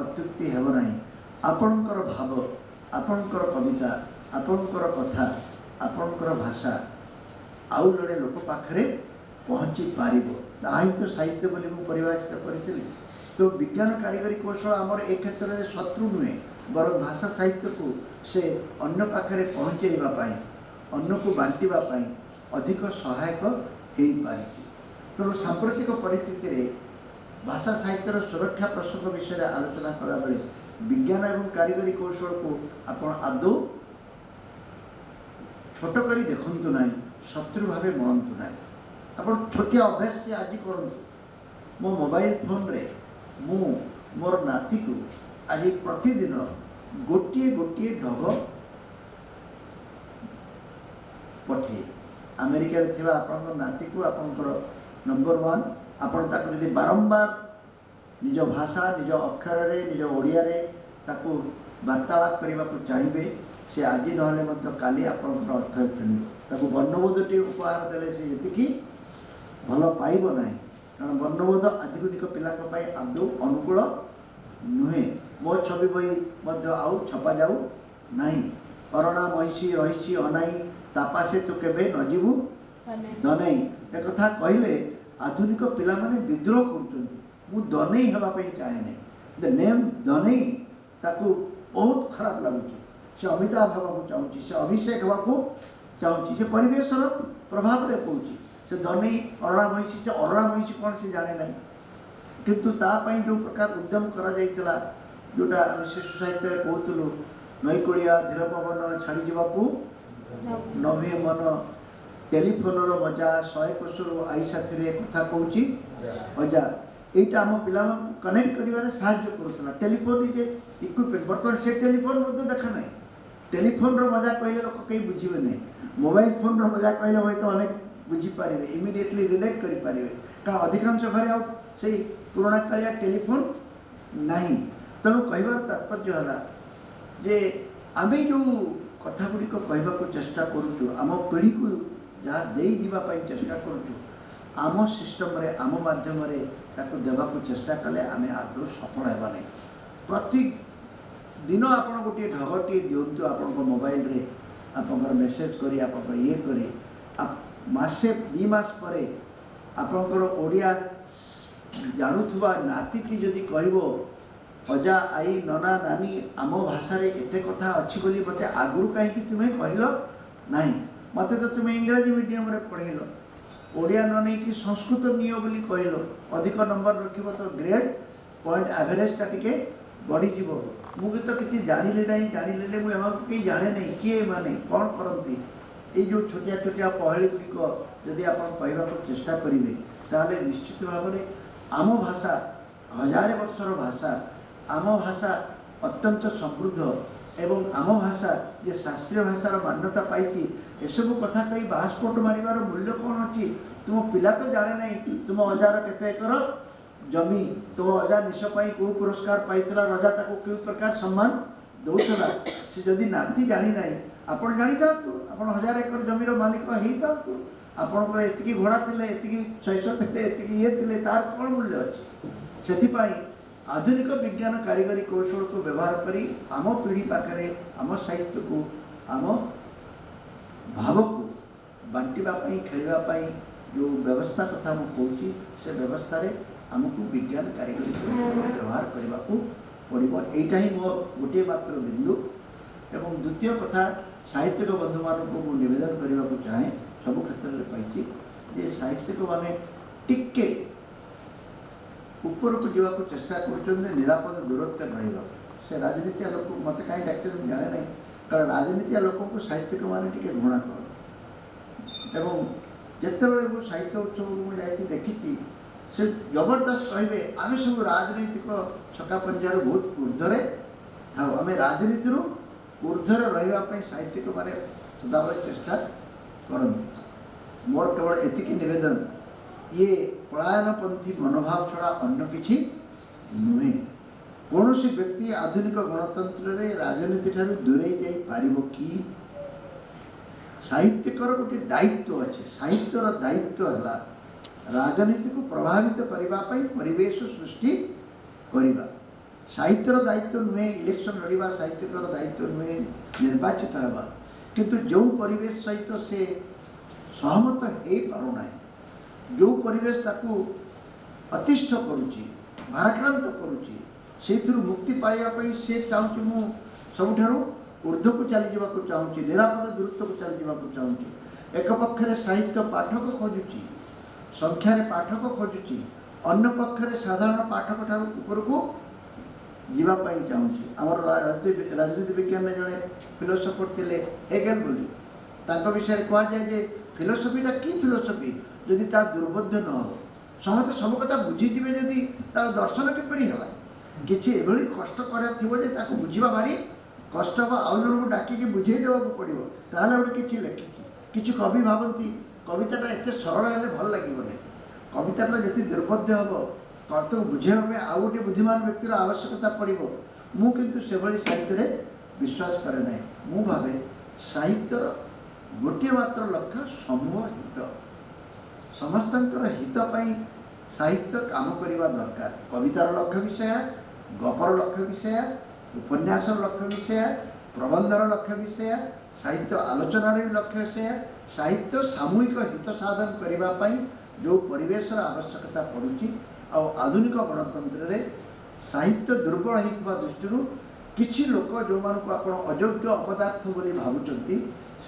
अत्युक्ति हेब नहीं आपणकर भाव आपणकर कविता आपणकर कथा आपणकर भाषा आउ जड़े लोक पाखे पहुँची पार ताही तो साहित्य बोली मुझे परिभाषित करी तो विज्ञान कारीगरी कौशल आमर ए क्षेत्र में शत्रु नुहे बर भाषा साहित्य को से अन्य पाखे पहुँचाइवाई अन्न को बांटापी अधिक सहायक हो पारि तेणु सांप्रतिक परिस्थिति रे भाषा साहित्यर सुरक्षा प्रसंग विषय में आलोचना कला बेले विज्ञान एवं कारीगरी कौशल को आपण आदौ छोट कर देखु ना शत्रु भाव मनतु ना आप छोटिया अभ्यास आज करूँ मो मोबाइल फोन रे मु मोर नाती को आज प्रतिदिन गोटे गोटे ढग पठे अमेरिका रे थिबा आपन नाती को आपनकर नंबर 1 आपन ताको यदि बारंबार निज भाषा निज अक्षर रे निज ओडिया रे ताको वार्तालाप करने को चाहिए से आज ना काली आपंकर अर्थ किणव ताको वर्णबोधटी उपहार देले से जी भल पाइब ना कारण वर्णबोध आधुनिक पिला आदौ अनुकूल नुहे मो छवि बही आउ छपा जाऊ ना अरणा महिषी रहीसी अनाई तापासे तो केबे नजीबू दनई एक कथा कहले आधुनिक पिला माने विद्रोह कर दनई होगापी चाहे नहीं द नेम दनई ताकू बहुत खराब लगुच से अमिताभ होगा चाहूँगी से अभिषेक होगा चाहूँगी से परिवेश प्रभाव में पहुँची से दनई अरणा महिषी से अरणा महिषी कौन से जाने ना किंतु तापाई जो प्रकार उद्यम करा जाइतला जोटा शिशु साहित्य कहूलु नईकोड़िया धीर पवन छाड़ी जावाकू नभे मन टेलीफोन मजा 100 कोशर आई साथी कथा कहूँ अजा यहाँ आम पिला कनेक्ट कर टेलीफोन जे इक्विपमेंट बर्तमान से टेलीफोन देखा ना टेलीफोन मजा कहले लोक कहीं बुझे ना मोबाइल फोन मजा कहले हूँ तो अनेक बुझीपारे इमिडिएटली रिलेट करें कारण अधिकांश घरे आ पुराणा कालिया टेलीफोन नहीं तेणु कहबार तात्पर्य है जे आम जो कथा गुड़िक कहवाक चेष्टा करुचु आम पीढ़ी को जहाँ देवाई चेष्टा करुचु आम सिस्टम रे आम माध्यम ताको देवाक चेष्टा कले आम आदौ सफल हेबा नहीं प्रति दिन आप गोटे ढगटे दिंतु आप मोबाइल रे आप मेसेज करी आप ये करी मासे 2 मास पर आपंकर ओडिया जानूवा नाती जदि कहबो अजा आई नना नानी आम भाषा एत कथा अच्छी बोली मत आगुरी कहीं तुम्हें कहल ना मत तो तुम्हें इंग्राजी मीडियम रे पढ़ेल ओडिया न नहीं कि संस्कृत नियो बोली कहल अधिक नंबर रखिब तो ग्रेड पॉइंट एवरेजटा टिके बढ़ीज मुझे तो किसी जानिले ना जानिले मुझे कहीं जाने नहीं किए माने कौन करती ये जो छोटिया छोटिया पहली गुड़िक जदि आप कहवाक चेष्टा करेंगे ताहले निश्चित भाव में आम भाषा 1000 वर्षर भाषा आम भाषा अत्यंत समृद्ध एवं आम भाषा जे शास्त्रीय भाषार मान्यता पाई एसबू कथा कही बास्पोर्ट मारिबार मूल्य कौन अच्छी तुम पिला तो जाने नहीं तुम अजार केते एकर जमी तुम अजा निशपाई कौ पुरस्कार पाई रजा ताको क्यों प्रकार सम्मान दौला से जदि नाती जानी ना आपण जानी जातु आपण 1000 एकर जमीर मालिक हेई जातु आपणकर एतिकी घोड़ा थिले एतिकी शैश थिले एतिकी ये थिले तार कौन मूल्य अच्छे से आधुनिक विज्ञान कारीगरी कौशल को व्यवहार करी आम पीढ़ी पाखे आम साहित्य को आम भाव को बांटापी खेलवाई जो व्यवस्था कथा मुझे से व्यवस्था आमको विज्ञान कारीगरी व्यवहार करने को पड़ो यहीटा ही मोर गोटे मात्र बिंदु एवं द्वितीय कथा साहित्यिक बंधु मान को निवेदन करने को चाहे सब क्षेत्र में पाई जे साहित्यिक माने टिके ऊपर को जावाक चेष्टा कर निरापद दूरत्व रहा से राजनीतिया लोक मत कहीं डाक्टर जाने ना कारण राजनीतिया लोक को साहित्यिक माने टिके घृणा कर एवं जितेबाला वो साहित्य उत्सव मुझे देखी से जबरदस्त कहे आम सब राजनैतिक छका पंजार बहुत ऊर्धरे था आम राजनीति ऊर्धर रही साहित्यिक माने सदाबले चेष्टा करती मोर केवल एतिकी निवेदन ये पलायनपंथी मनोभाव छड़ा अन्य किसी नुहे कौन सी व्यक्ति आधुनिक गणतंत्र रे राजनीति ठारू दूरे जाई पारिबो कि साहित्यकर गोटे दायित्व अच्छे साहित्यर दायित्व है राजनीति को प्रभावित करने परिवेश सृष्टि करवा साहित्यर दायित्व नुहे इलेक्शन लड़वा साहित्यकर दायित्व नुहे निर्वाचित होगा किंतु जो परिवेश सहित से सहमत हो पारुना जो परिवेश ताकू अतिष्ठ करुच्ची भाराक्रांत करुच्ची से मुक्ति पाइबापी से चाहूँ मु सबुठारू ऊर्ध्व को चली जावाक चाहूँगी निरापद दूरत्व को चली जावाक चाहूँगी एक पक्षरे साहित्य पाठक खोजुची संख्यार पाठक खोजुची अन्य पक्षरे साधारण पाठक ठारू ऊपर को जीवाई चाहूँगी आमर राजनीति विज्ञान जड़े फिलोसफर थे हेगेल बोली तांको विषय कहुए जे फिलोसफीटा कि फिलोसफी जदि तार दुर्बोध्य न हो समस्त सब कथा बुझीजे जदि तार दर्शन किपरि है किसी एभली कष्ट कर बुझा भारी कष्ट हम आउ जन को डाकिकी बुझे देवाक पड़ो ताहले गोटे किसी लेखिकी किसी कवि भावती कविताटा एत सरल है भल लगे कविताटा जी दुर्बोध्य हम तो बुझेबा आउ गोटे बुद्धिमान व्यक्तिर आवश्यकता पड़ो मु किंतु से साहित्य विश्वास करे ना मु भावे साहित्यर गोटे मात्र लक्ष्य समूह हित समस्तंकर हित पाई साहित्य काम करवा दरकार कवितार लक्ष्य विषय गपर लक्ष्य विषय उपन्यासर लक्ष्य विषय प्रबंधर लक्ष्य विषय साहित्य आलोचनार लक्ष्य विषय साहित्य सामूहिक हित साधन करने जो परिवेशर आवश्यकता पड़ुची आधुनिक गणतंत्र रे साहित्य दुर्बल होता दृष्टि किछि लोक जो मानक आप अयोग्य अपदार्थ बोली भावुचंती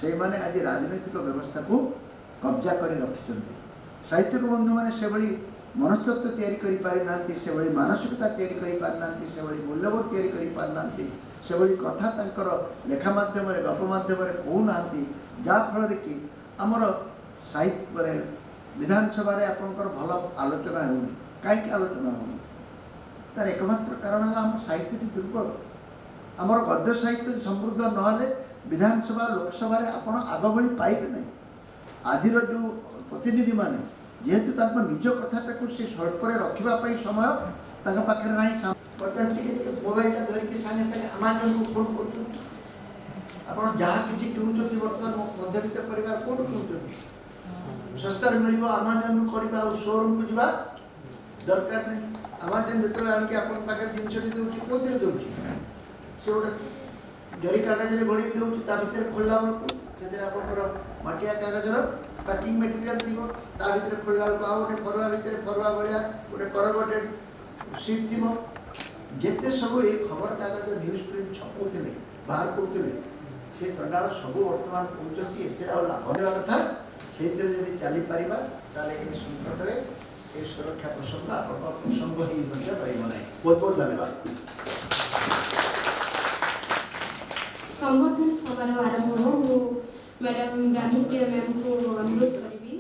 से माने आज राजनैतिक व्यवस्था को कब्जा कर रखिंट साहित्यिक बंधु मैंने से भली मनस्तत्व तैयारी करि पारि नांती से भली मानसिकता तैयारी करि पारि नांती से भली मूल्यबोध तैयारी करि पारि नांती से भली कथा तांकर लेखा माध्यम गप माध्यम कहू नांती जा फल कि आमर साहित्य विधानसभा आपंकर भल आलोचना होनी कहीं आलोचना होनी तार एकमात्र कारण है आम साहित्य दुर्बल आमर गद्य साहित्य समृद्ध नहले विधानसभा लोकसभा आपण आग भली पाइबे ना आज जो प्रतिनिधि माने जेहेतु निज कथाटा से स्वल्प रखापी समय पाखे ना मोबाइल धरिकी सागे आमाजन को फोन कर जहाँ किसी किणुंट बर्तमान मध्यवित्त परिवार कौट किणुंट सस्तार मिल आमाजन करवा शोरूम को जा दरकार नहीं आमाजन जो आणिक पाखे जिनस दूसरी कौन दूसरी से गोटे जरी कागज घोड़ी दूसरी भितर खोलला बेलू आपंकर मटिया कागजर पैकिंग मटेरियल थी भर खोलला बेलू आ गए फरुआ भितर फरुआ भाया गोटे करगटेड सीट थी जिते सब ये खबर कागज न्यूज प्रिंट छपाऊे बाहर करुले से कंडाल सब बर्तमान कहते एत लाभ देवा कथा से चली पार संकट में ये सुरक्षा प्रसंग आप प्रसंग ही रहा बहुत बहुत धन्यवाद। संगठन समारोह आरंभ हो वो मैडम रामप्रिया मैम को अनुरोध करी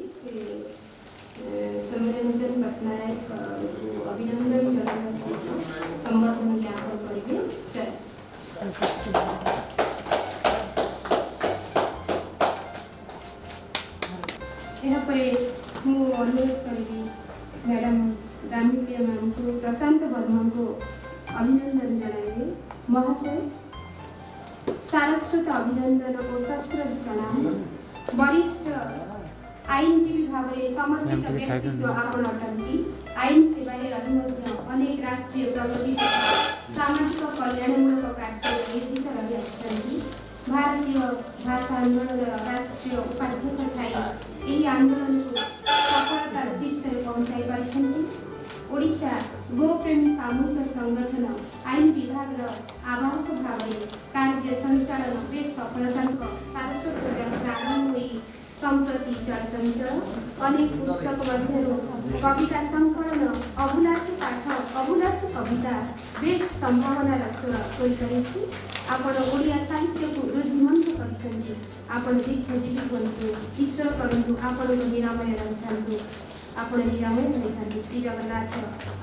सौम्यरंजन पट्टनायक अभिनंदन जनाना सहित संबर्धन ज्ञापन करेंगे सर। मु अनुरोध करी मैडम रामप्रिया मैम को प्रशांत वर्मा को अभिनंदन जनाइबे। महाशय सारस्वत अभिनंदन को सश्रद्ध प्रणाम। वरिष्ठ आईनजीवी भाव में समर्पित व्यक्तित्व आपण अटंती। आईन सेवारे रही ମଧ୍ୟ अनेक राष्ट्रीय प्रगति सामाजिक कल्याणमूलक कार्य नियोजित रही आछिथि। भारतीय भाषा आंदोलन राष्ट्रीय उपाध्यक्ष थाई ଏହି ଆନ୍ଦୋଳନକୁ ସଫଳତାର ଶୀର୍ଷରେ ପହଞ୍ଚାଇ ପାରିଛନ୍ତି। ଓଡ଼ିଶା ଗୋପ୍ରେମୀ ସାମୂହିକ ସଂଗଠନ ଆଇନ ବିଭାଗର ଆବାହକ ଭାବରେ କାର୍ଯ୍ୟ ସଞ୍ଚାଳନ ବେଶ ସଫଳତାଙ୍କ ସାରସ୍ୱତ ଯାତ୍ରା ଆରମ୍ଭ ହୋଇ ସମ୍ପ୍ରତି ଚଳଚଞ୍ଚଳ ଅନେକ ପୁସ୍ତକ ମଧ୍ୟରୁ କବିତା ସଂକଳନ ଅଭୁଲାଷୀ ପାଠ ଅଭୁଲାଷୀ କବିତା ବେଶ ସମ୍ଭାବନାର ସ୍ୱର ହୋଇପାରିଛି। ଆପଣ ଓଡ଼ିଆ ସାହିତ୍ୟକୁ ରୁଦ୍ଧିମନ୍ତ କରିଛନ୍ତି। ଆପଣ ଦୀର୍ଘଜୀବୀ ହୁଅନ୍ତୁ। ଈଶ୍ୱର କରନ୍ତୁ ଆପଣଙ୍କ ନିରାମୟ ରହିଥାନ୍ତୁ। ଆପଣ ନିରାମୟ ରହିଥାନ୍ତୁ। ଶ୍ରୀ ଜଗନ୍ନାଥ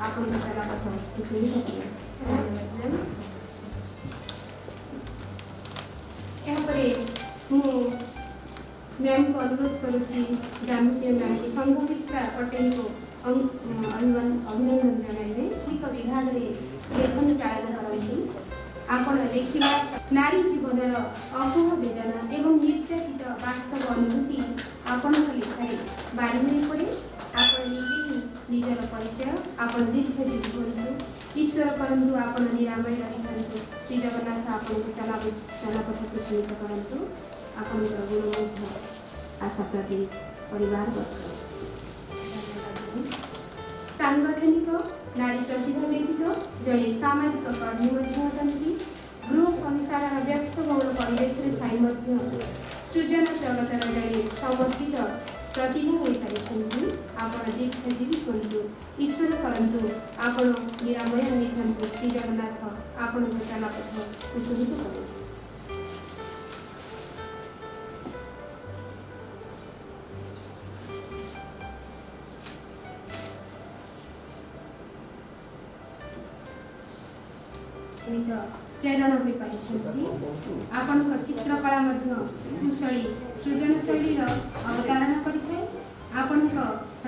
ଆପଣଙ୍କ ଚଲାପଥ କୁଶଳିତ କଲେ। ଏହାପରେ ମୁଁ ମ୍ୟାମ୍କୁ ଅନୁରୋଧ କରୁଛି ଗ୍ରାମୀଣ ମ୍ୟାମ୍କୁ ସଂଘମିତ୍ରା ପଟେଲଙ୍କୁ ଅଭିନନ୍ଦନ ଜଣାଇବେ। ବିଭାଗରେ ଲେଖନ ଚାଳନ କରନ୍ତି। ଆପଣ ଲେଖିବା ନାରୀ ଜୀବନର ଅକୁହ ବେଦନା ଏବଂ ନିର୍ଯାତିତ ବାସ୍ତବ ଅନୁଭୂତି ଆପଣଙ୍କ ଲେଖାରେ ବାରି ହୋଇ ପଡ଼େ। ଆପଣ ନିଜେ ହିଁ ନିଜର ପରିଚୟ। ଆପଣ ଦୀର୍ଘଜୀବୀ ହୁଅନ୍ତୁ। ଈଶ୍ୱର କରନ୍ତୁ ଆପଣ ନିରାମୟ ରହିଥାନ୍ତୁ। ଶ୍ରୀ ଜଗନ୍ନାଥ ଆପଣଙ୍କୁ ଚଲାପଥ କୁଶଳିତ କରନ୍ତୁ। ଆପଣଙ୍କର ଗୁଣବୋଧ ଆଶା ପ୍ରତି ପରିବାର ସାଂଗଠନିକ ନାରୀ ପ୍ରତିଭା ବ୍ୟତୀତ ଜଣେ ସାମାଜିକ କର୍ମୀ ମଧ୍ୟ ଅଟନ୍ତି। ଗୃହ ସଂସାରର ବ୍ୟସ୍ତବହୁଳ ପରିବେଶରେ ଥାଇ ମଧ୍ୟ ସୃଜନ ଜଗତର ଜଣେ ସମର୍ପିତ ପ୍ରତିଭା ହୋଇପାରିଛନ୍ତି। ଆପଣ ଦୀର୍ଘଜୀବୀ ହୁଅନ୍ତୁ। ଈଶ୍ୱର କରନ୍ତୁ ଆପଣ ନିରାମୟ ରହିଥାନ୍ତୁ। ଶ୍ରୀ ଜଗନ୍ନାଥ ଆପଣଙ୍କ ଚଲାପଥ କୁଶଳିତ କରନ୍ତୁ। ପ୍ରେରଣା ହୋଇପାରିଛନ୍ତି। ଆପଣଙ୍କ ଚିତ୍ରକଳା ମଧ୍ୟ କୁଶଳୀ ସୃଜନଶୈଳୀର ଅବତାରଣା କରିଥାଏ। ଆପଣଙ୍କ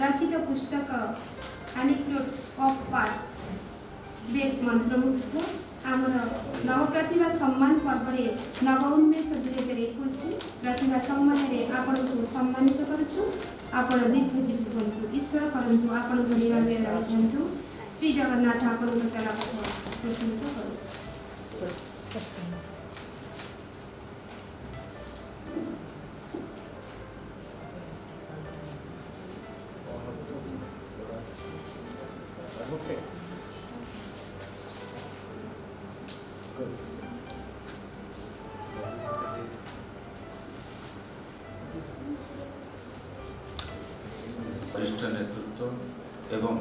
ରଚିତ ପୁସ୍ତକ ଆନିକ୍ଡୋଟ୍ସ ଅଫ୍ ପାଷ୍ଟ ବେଶ ମନ୍ତ୍ରମୁଗ୍ଧ। ଆମର ନବପ୍ରତିଭା ସମ୍ମାନ ପର୍ବରେ ନବ ଉନ୍ମେଷ 2021 ପ୍ରତିଭା ସମ୍ମାନରେ ଆପଣଙ୍କୁ ସମ୍ମାନିତ କରୁଛୁ। ଆପଣ ଦୀର୍ଘଜୀବୀ ହୁଅନ୍ତୁ। ଈଶ୍ୱର କରନ୍ତୁ ଆପଣଙ୍କ ନିରାମୟ ରହିଥାନ୍ତୁ। ଶ୍ରୀ ଜଗନ୍ନାଥ ଆପଣଙ୍କ ଚଲାପଥ କୁଶଳିତ କରନ୍ତୁ। वरिष्ठ नेतृत्व एवं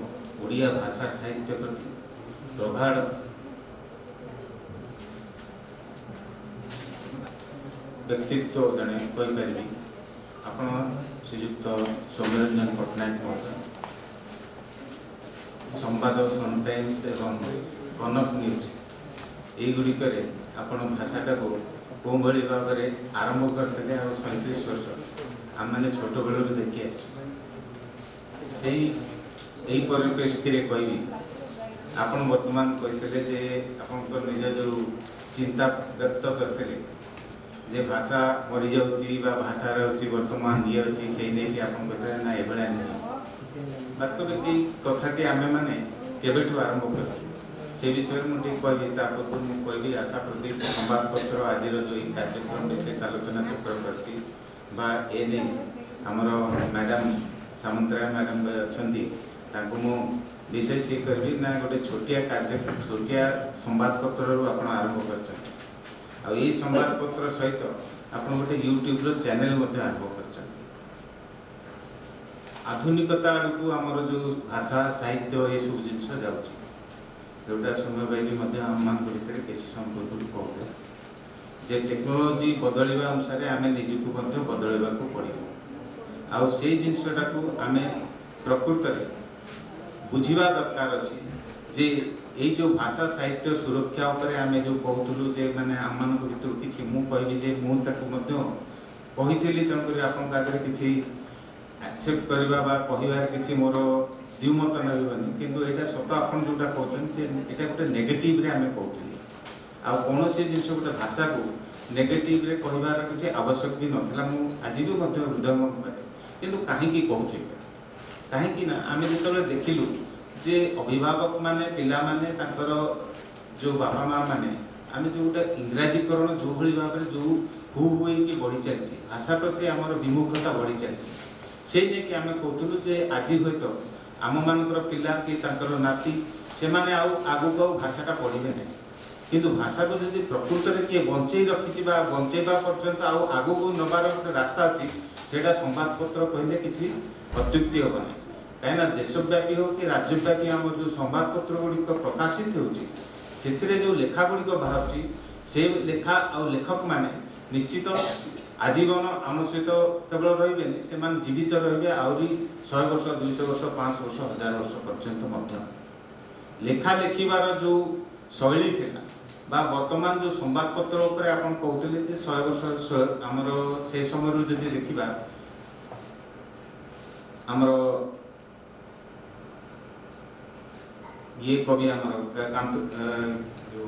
ओडिया भाषा साहित्य प्रति प्रगाढ़ व्यक्तित्व जड़े कहीपरि आपण श्रीयुक्त सौम्यरंजन पट्टनायक महोदय संवाद सन टाइम्स एवं कनक न्यूज युड़िक आपण भाषाटा को कौ भाई भाव में आरंभ करते 37 वर्ष आम मैंने छोट बेलू देखी आई परिप्रेक्षी कहि आपण वर्तमान कहते जे आप निज जो चिंता व्यक्त करते जे भाषा मरी जाऊँगी भाषार वर्तमान ये अच्छी से नहीं आप ना ये नहीं वास्तविक कथाटी आम मैंने केवेठू आरंभ कर से विषय मुझे कहि कहि आशा प्रदीप संवादपत्र आज जो कार्यक्रम विशेष आलोचना चक्र करती एने आमर मैडम सामंतराय मैडम अच्छा विशेष ये करी ना गोटे छोटिया कार्य छोटिया संवादपत्र आप आरंभ कर संवादपत्र सहित आप गोटे यूट्यूब चैनल आरंभ कर आधुनिकता आड़क आमर जो भाषा साहित्य ये सब जिनस जोटा सौम्य भाई भी आम मान भितर किसी समय पूर्व कहते जे टेक्नोलोजी बदलवा अनुसार आम निजक बदलवा पड़ो आउ से जिनसटा को आम प्रकृत बुझा दरकार अच्छी जे ये जो भाषा साहित्य सुरक्षा उपर आम जो कहूँ जे मैंने आम मान भर किसी मुझे जे मुझे कही तेणुक आगे किसी एक्सेप्ट करवा कहार किसी मोर द्विमत नहीं किंतु यहाँ सत आप जोटा कहते हैं गोटे नेगेटिव आम कहते कौन जिन गोटे भाषा को नेगेटिव रे कहबार किसी आवश्यक भी नथिला मु आज भी मध्य हृदय पारे किंतु काहेकि कहूचे कहीं ना आम जो देखिलु जे अभिभावक माने पिला माने तांकर जो बाबा माँ माने आम जो गोटे इंग्राजीकरण जो भाई भाव में जो हु हुई बढ़ी चलती भाषा प्रति आमर विमुखता बढ़ी चलती से नहीं आम कहूँ जे आज हे तो आम मानकर पिला कि तांकर नाती से माने आगुक भाषाटा पढ़े ना किंतु भाषा को जब प्रकृत में किए बंचई रखी बंचेवा पर्यंत आगुक नबार रास्ता अच्छी से संवादपत्र कहले किसी अत्युक्ति हम ना कहीं देशव्यापी हो कि राज्यव्यापी आम जो संवादपत्र गुड़िक प्रकाशित हो जो लेखा गुड़िक बाहर से लेखा आ लेखक माने निश्चित आजीवन आम सहित केवल रे से जीवित रे आहरी 100 वर्ष 200 वर्ष 500 वर्ष 1000 वर्ष पर्यंत लेखा लेखिबार जो शैली थिला बा वर्तमान जो संवादपत्र उपरे आपन कहउतले जे 100 वर्ष हमर से समय जदि देखिबा हमर ये कवि हमर जो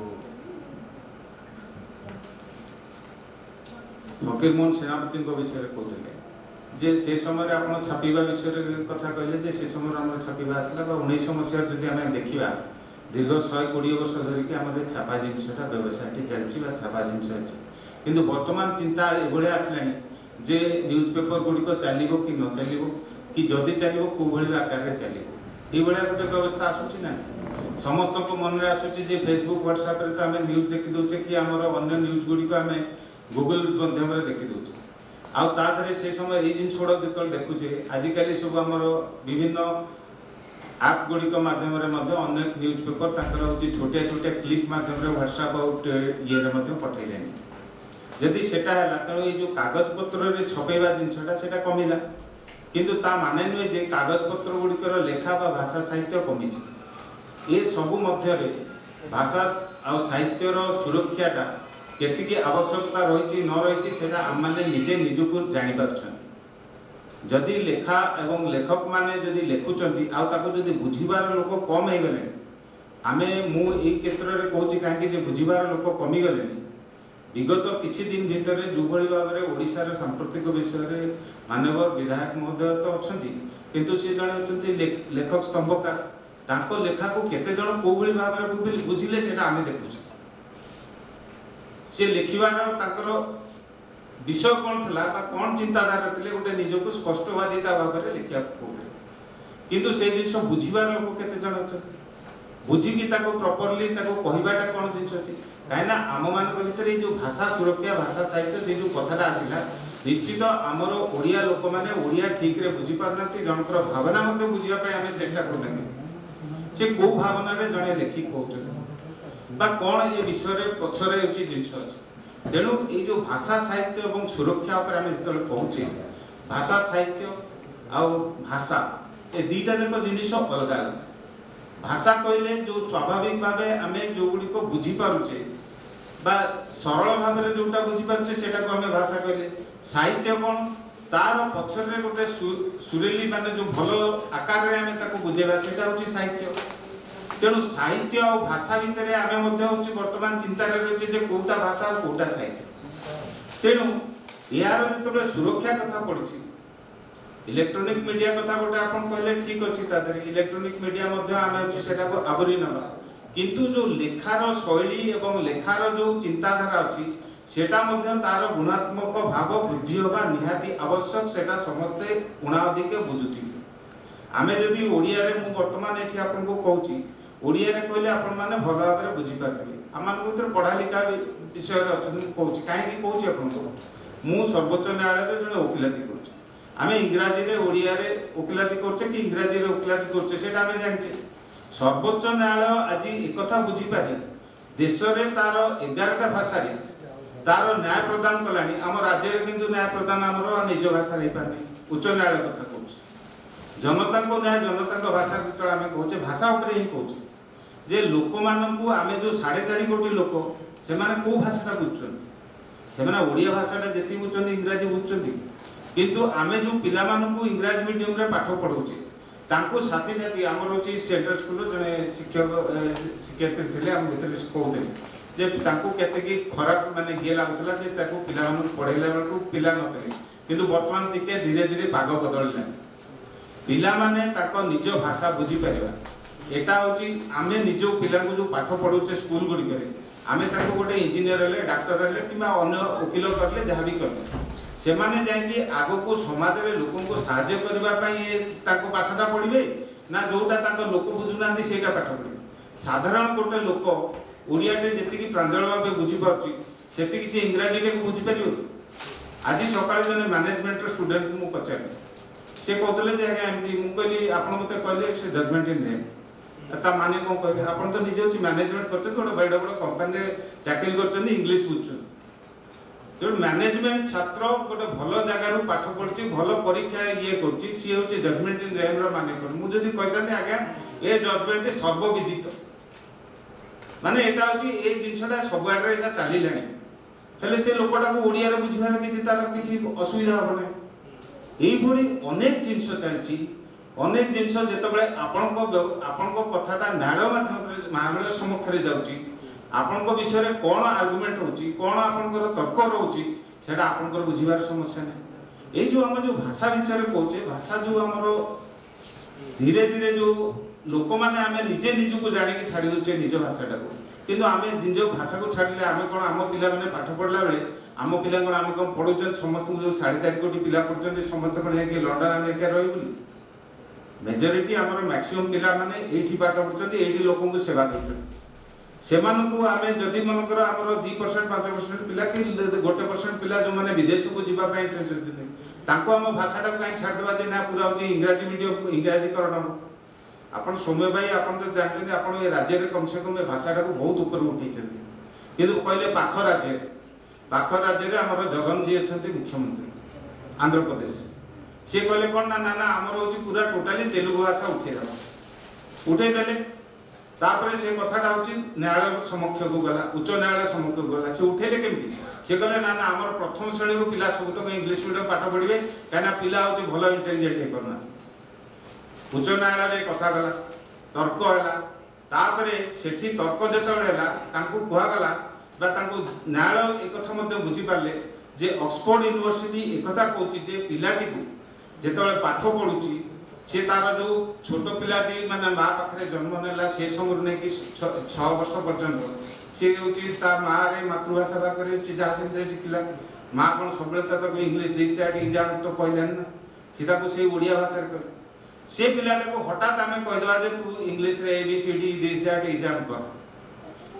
फकीरमोहन सेनापति विषय कहते जे से समय आप छापा विषय कथा कहले जे से समय आम छापा आसला 1900 मसीह जदि आम देखा दीर्घ 120 वर्ष धरिकी आम छापा जिनसा व्यवसाय चलती छापा जिनस अच्छी किंतु वर्तमान चिंता एभली आसला जे न्यूज पेपर गुड़िक चलो कि न चलो कि जदि चलो कौ भाई आकार चलो ये गोटे व्यवस्था आसूची ना समस्त मन में आसूची जे फेसबुक व्हाट्सएप रे तो आम न्यूज देखी दौचे कि आमर अन्य न्यूज गुड़िक आम गूगल माध्यम देखी दौचे आउ से समय ये जिन गुड़ा जो देखुचे आजिकल सब आम विभिन्न आप गुड़िक मध्यम अनेक न्यूज पेपर छोटिया छोटिया क्लिप मध्यम व्हाट्सएप ये पठेले जदि सेटा है तेणु ये जो कागज पत्र छपेवा जिनसा कमिला किंतु ता माने नुहे जे कागज पत्र गुड़िकर लेखा बा भाषा साहित्य कमी ये सबु मध्य भाषा आ साहित्यर सुरक्षाटा केतिकी आवश्यकता रही न रही से आम मैंने निजे निजको जापर जदि लेखा एवं लेखक माने जदि लिखुंट आदि बुझीबार लोक कम हो गले आम मुझे क्षेत्र में कहूँ कहीं बुझीबार लोक कमी गले विगत किछि दिन भितर जो भाई भाव में ओडिशार सांप्रतिक विषय माननीय विधायक महोदय तो अच्छा किंतु सी जड़े होती लेखक स्तंभकार लेखा को केते जण को भाव में बुझिले से आम देखुचे से लिखिबार विषय कौन था कौन चिंताधारा थे गोटे निजक स्पष्टवादिता भाव में लिखा किंतु से जिन बुझीबार लोक केते जण अच्छा बुझिकी प्रॉपर्ली कहवाटा कौन जिन अच्छी कहीं आम मान भर जो भाषा सुरक्षा भाषा साहित्य से जो कथाटा आसला निश्चित आमर ओडिया लोक मैंने ओडिया ठीक रे बुझी पारना जनकर भावना मत बुझापी आम चेष्टा करना से कौ भावना जड़े लेखिक कहते कौन ये विषय पछरे जिनस अच्छे तेणु ये जो भाषा साहित्य और सुरक्षा आम जो कहचे भाषा साहित्य आ भाषा ये दुईटा जाक जिनिस अलग अलग भाषा कहले जो स्वाभाविक भाव आम जो गुड़िक बुझीपारे सरल भाव में जोटा बुझीपारे से आम भाषा कहले साहित्य कौन तार पछरे गोटे सुरेली माने जो भल आकार में आम बुझेगा से साहित्य तेणु साहित्य और भाषा भितर आम वर्तमान चिंतार रही कौटा भाषा और कौटा साहित्य तेणु यार जो सुरक्षा कथा पड़ी इलेक्ट्रोनिक मीडिया कथा गोटे आप कहले ठीक अच्छी इलेक्ट्रोनिक मीडिया आम आवरी नवा किंतु जो लेखार शैली और लेखार जो चिंताधारा अच्छी सेटा तार गुणात्मक भाव वृद्धि होगा निहाती आवश्यक सेटा समस्ते उणाधिके बुझुथि आमे जदि ओडिया रे मु वर्तमान एठी आपन को कहूची ओडिया रे कहले आपन माने भल भाव रे बुझी पारबे आमान को भीतर पढ़ा लिखा विषय रे अछि कहूची काहे कि कहूची आपन को मु सर्वोच्च न्यायालय रे जने वकिलाती करूची आमे इंग्रजी रे ओडिया रे वकिलाती करछे कि इंग्रजी रे वकिलाती करछे सेटा आमे जानिछे सर्वोच्च न्यायालय आज एक कथा बुझी पारे देश रे तार 11टा भाषा रे तार न्याय प्रदान कलानी आम राज्य रे किंतु न्याय प्रदान हमरो निज भाषा रे पारनी उच्च न्यायालय कथा कहूछ जनता को न्याय जनता भाषा जो आम कहूचे भाषा उपरे ही कहूचे जे लोक मानकू आमे जो 4.5 कोटी लोक से माने को भाषाटा बुझुछन से माने ओडिया भाषाटा जेति बुझुछन इंग्रजी बुझुछन किंतु आमे जो पिला मानकू इंग्रजी मीडियम रे पाठ पढौचे तांको साथी साथी आमर होची सेंट्रल स्कूल जने शिक्षक शिक्षयित्री थिले हम भितर कहउते जे ताकू केतेकी खराब माने ये लागुतला जे ताकू पिला मन पढैला बेलकू पिला नतले किंतु वर्तमान टिके धीरे धीरे पाग बदलला पिला माने ताको निज भाषा बुझी परिबा एटा होची आमे निजो पिला को जो पाठ पढौचे स्कूल गुडी करे आमे ताको गोटे इंजीनियर हेले डाक्टर हेले किबा अन्य वकील करले जहा भी करले से माने जाय कि आगो को समाज रे लोकन को सहायता करबा पई ए ताको पाठटा पढिबे ना जोटा ताको लोक बुझुनांदी सेटा पाठ पढिबे साधारण गोटे लोक ओडियाटे जेतिकी प्रांजल भाबे बुझी पाउची सेतिकी से इंग्रजी को बुझी परियो आज सकाळे जने मैनेजमेंट रो स्टूडेंट को पचारे से कहतले जे एमती मु कहली आपण मते कहले से जजमेंट इन नेम ता माने को कहले आपण तो निजे होची मैनेजमेंट करते गोटे बड़ बड़ कंपनी रे चाकरी करछन इंग्लिश बुझछन जो मैनेजमेंट छात्र गोटे भलो जगह रो पाठ पढछि भलो परीक्षा ये करछि सी होची जजमेंट इन नेम रो माने कर मु जदी कहतानी आज्ञा ए जजमेंट सर्वविदित माने एटा होची ए जिंसटा सब आडरे एटा चली लानी हेले से लोकटा को ओडिया रे बुझिबार किछि तार किछि असुविधा होबने एई भली अनेक जिंस चलछि अनेक जिंस जेतबेले आपनको कथाटा नाड़ माध्यम समक्ष रे जाउछि आपनको विषय रे कोन आर्गुमेंट होछि कोन आपनकर तर्क रहउछि सेटा आपनकर बुझिबार समस्या नै एई जो हम जो भाषा विषय रे कहउछे भाषा जो हमरो धीरे धीरे जो लोक माने आमे निजे निजु को जानि के छाडी दोचे निज भाषाटा को किंतु आमे जिंजो भाषा को छाडले आमे कोन आम पिला माने पाठ पढला बेले आम पिला कोन आमे कोन पढुचन समस्त जो 4.5 कोटी पिला पढुचन समस्त कोन के लंडन अमेरिका रहि बुली मेजॉरिटी हमर मैक्सिमम पिला माने एठी पाठ पढुचन एठी लोकन को सेवा करछन सेमान को आमे जदी मनकर हमर 2% 5% पिला कि 1% पिला जो माने विदेश को जिबा पय इंटरेस्ट नै ताको हम भाषाटा काई छाड देबा जे ना पूरा होची इंग्रजी मीडियम इंग्रजीकरण आपण सौम्य भाई आपण तो जानते आपण ए राज्य रे कम से कम भाषाटा को बहुत ऊपर उठी छथि किंतु पहले पाख राज्य रे हमर जगन जी अछंती मुख्यमंत्री आंध्र प्रदेश से कहले कोन ना ना हमर होची पूरा टोटली तेलुगु भाषा उठे देले तापरे से कथाटा होची न्यायालय समक्ष को गला उच्च न्यायालय समक्ष को गला से उठेले केमती से कहले ना ना हमर प्रथम श्रेणी रो पिला सब तो इंग्लिश मीडियम पाठ पढिबे काना पिला होची भलो इंटेलिजेंट हे करना उच्च न्यायालय रे कथा गला तर्क हैला तापरे सेठी तर्क जेतबे हैला तांको कुहा गला बा तांको न्यायालय एक कथा मध्ये बुझी पाले जे ऑक्सफोर्ड यूनिवर्सिटी एक कथा कहउची जे पिलाटी को जेतबे पाठ पढुची से तार जो छोट पिलाटी माने मां पाखरे जन्म नेला से समर ने कि 6 वर्ष पर्यंत से होची ता मां रे मातृभाषा बा करे ची जा से शिखला मां कोन सबले त इंग्लिश देस्ते आटी एग्जाम तो कहलन ना सीधा को से ओडिया भाषा रे करे से पिलाटे को हठात आमे कह देबा जे तू इंग्लिश रे एबीसीडी देस्ते आटी एग्जाम कर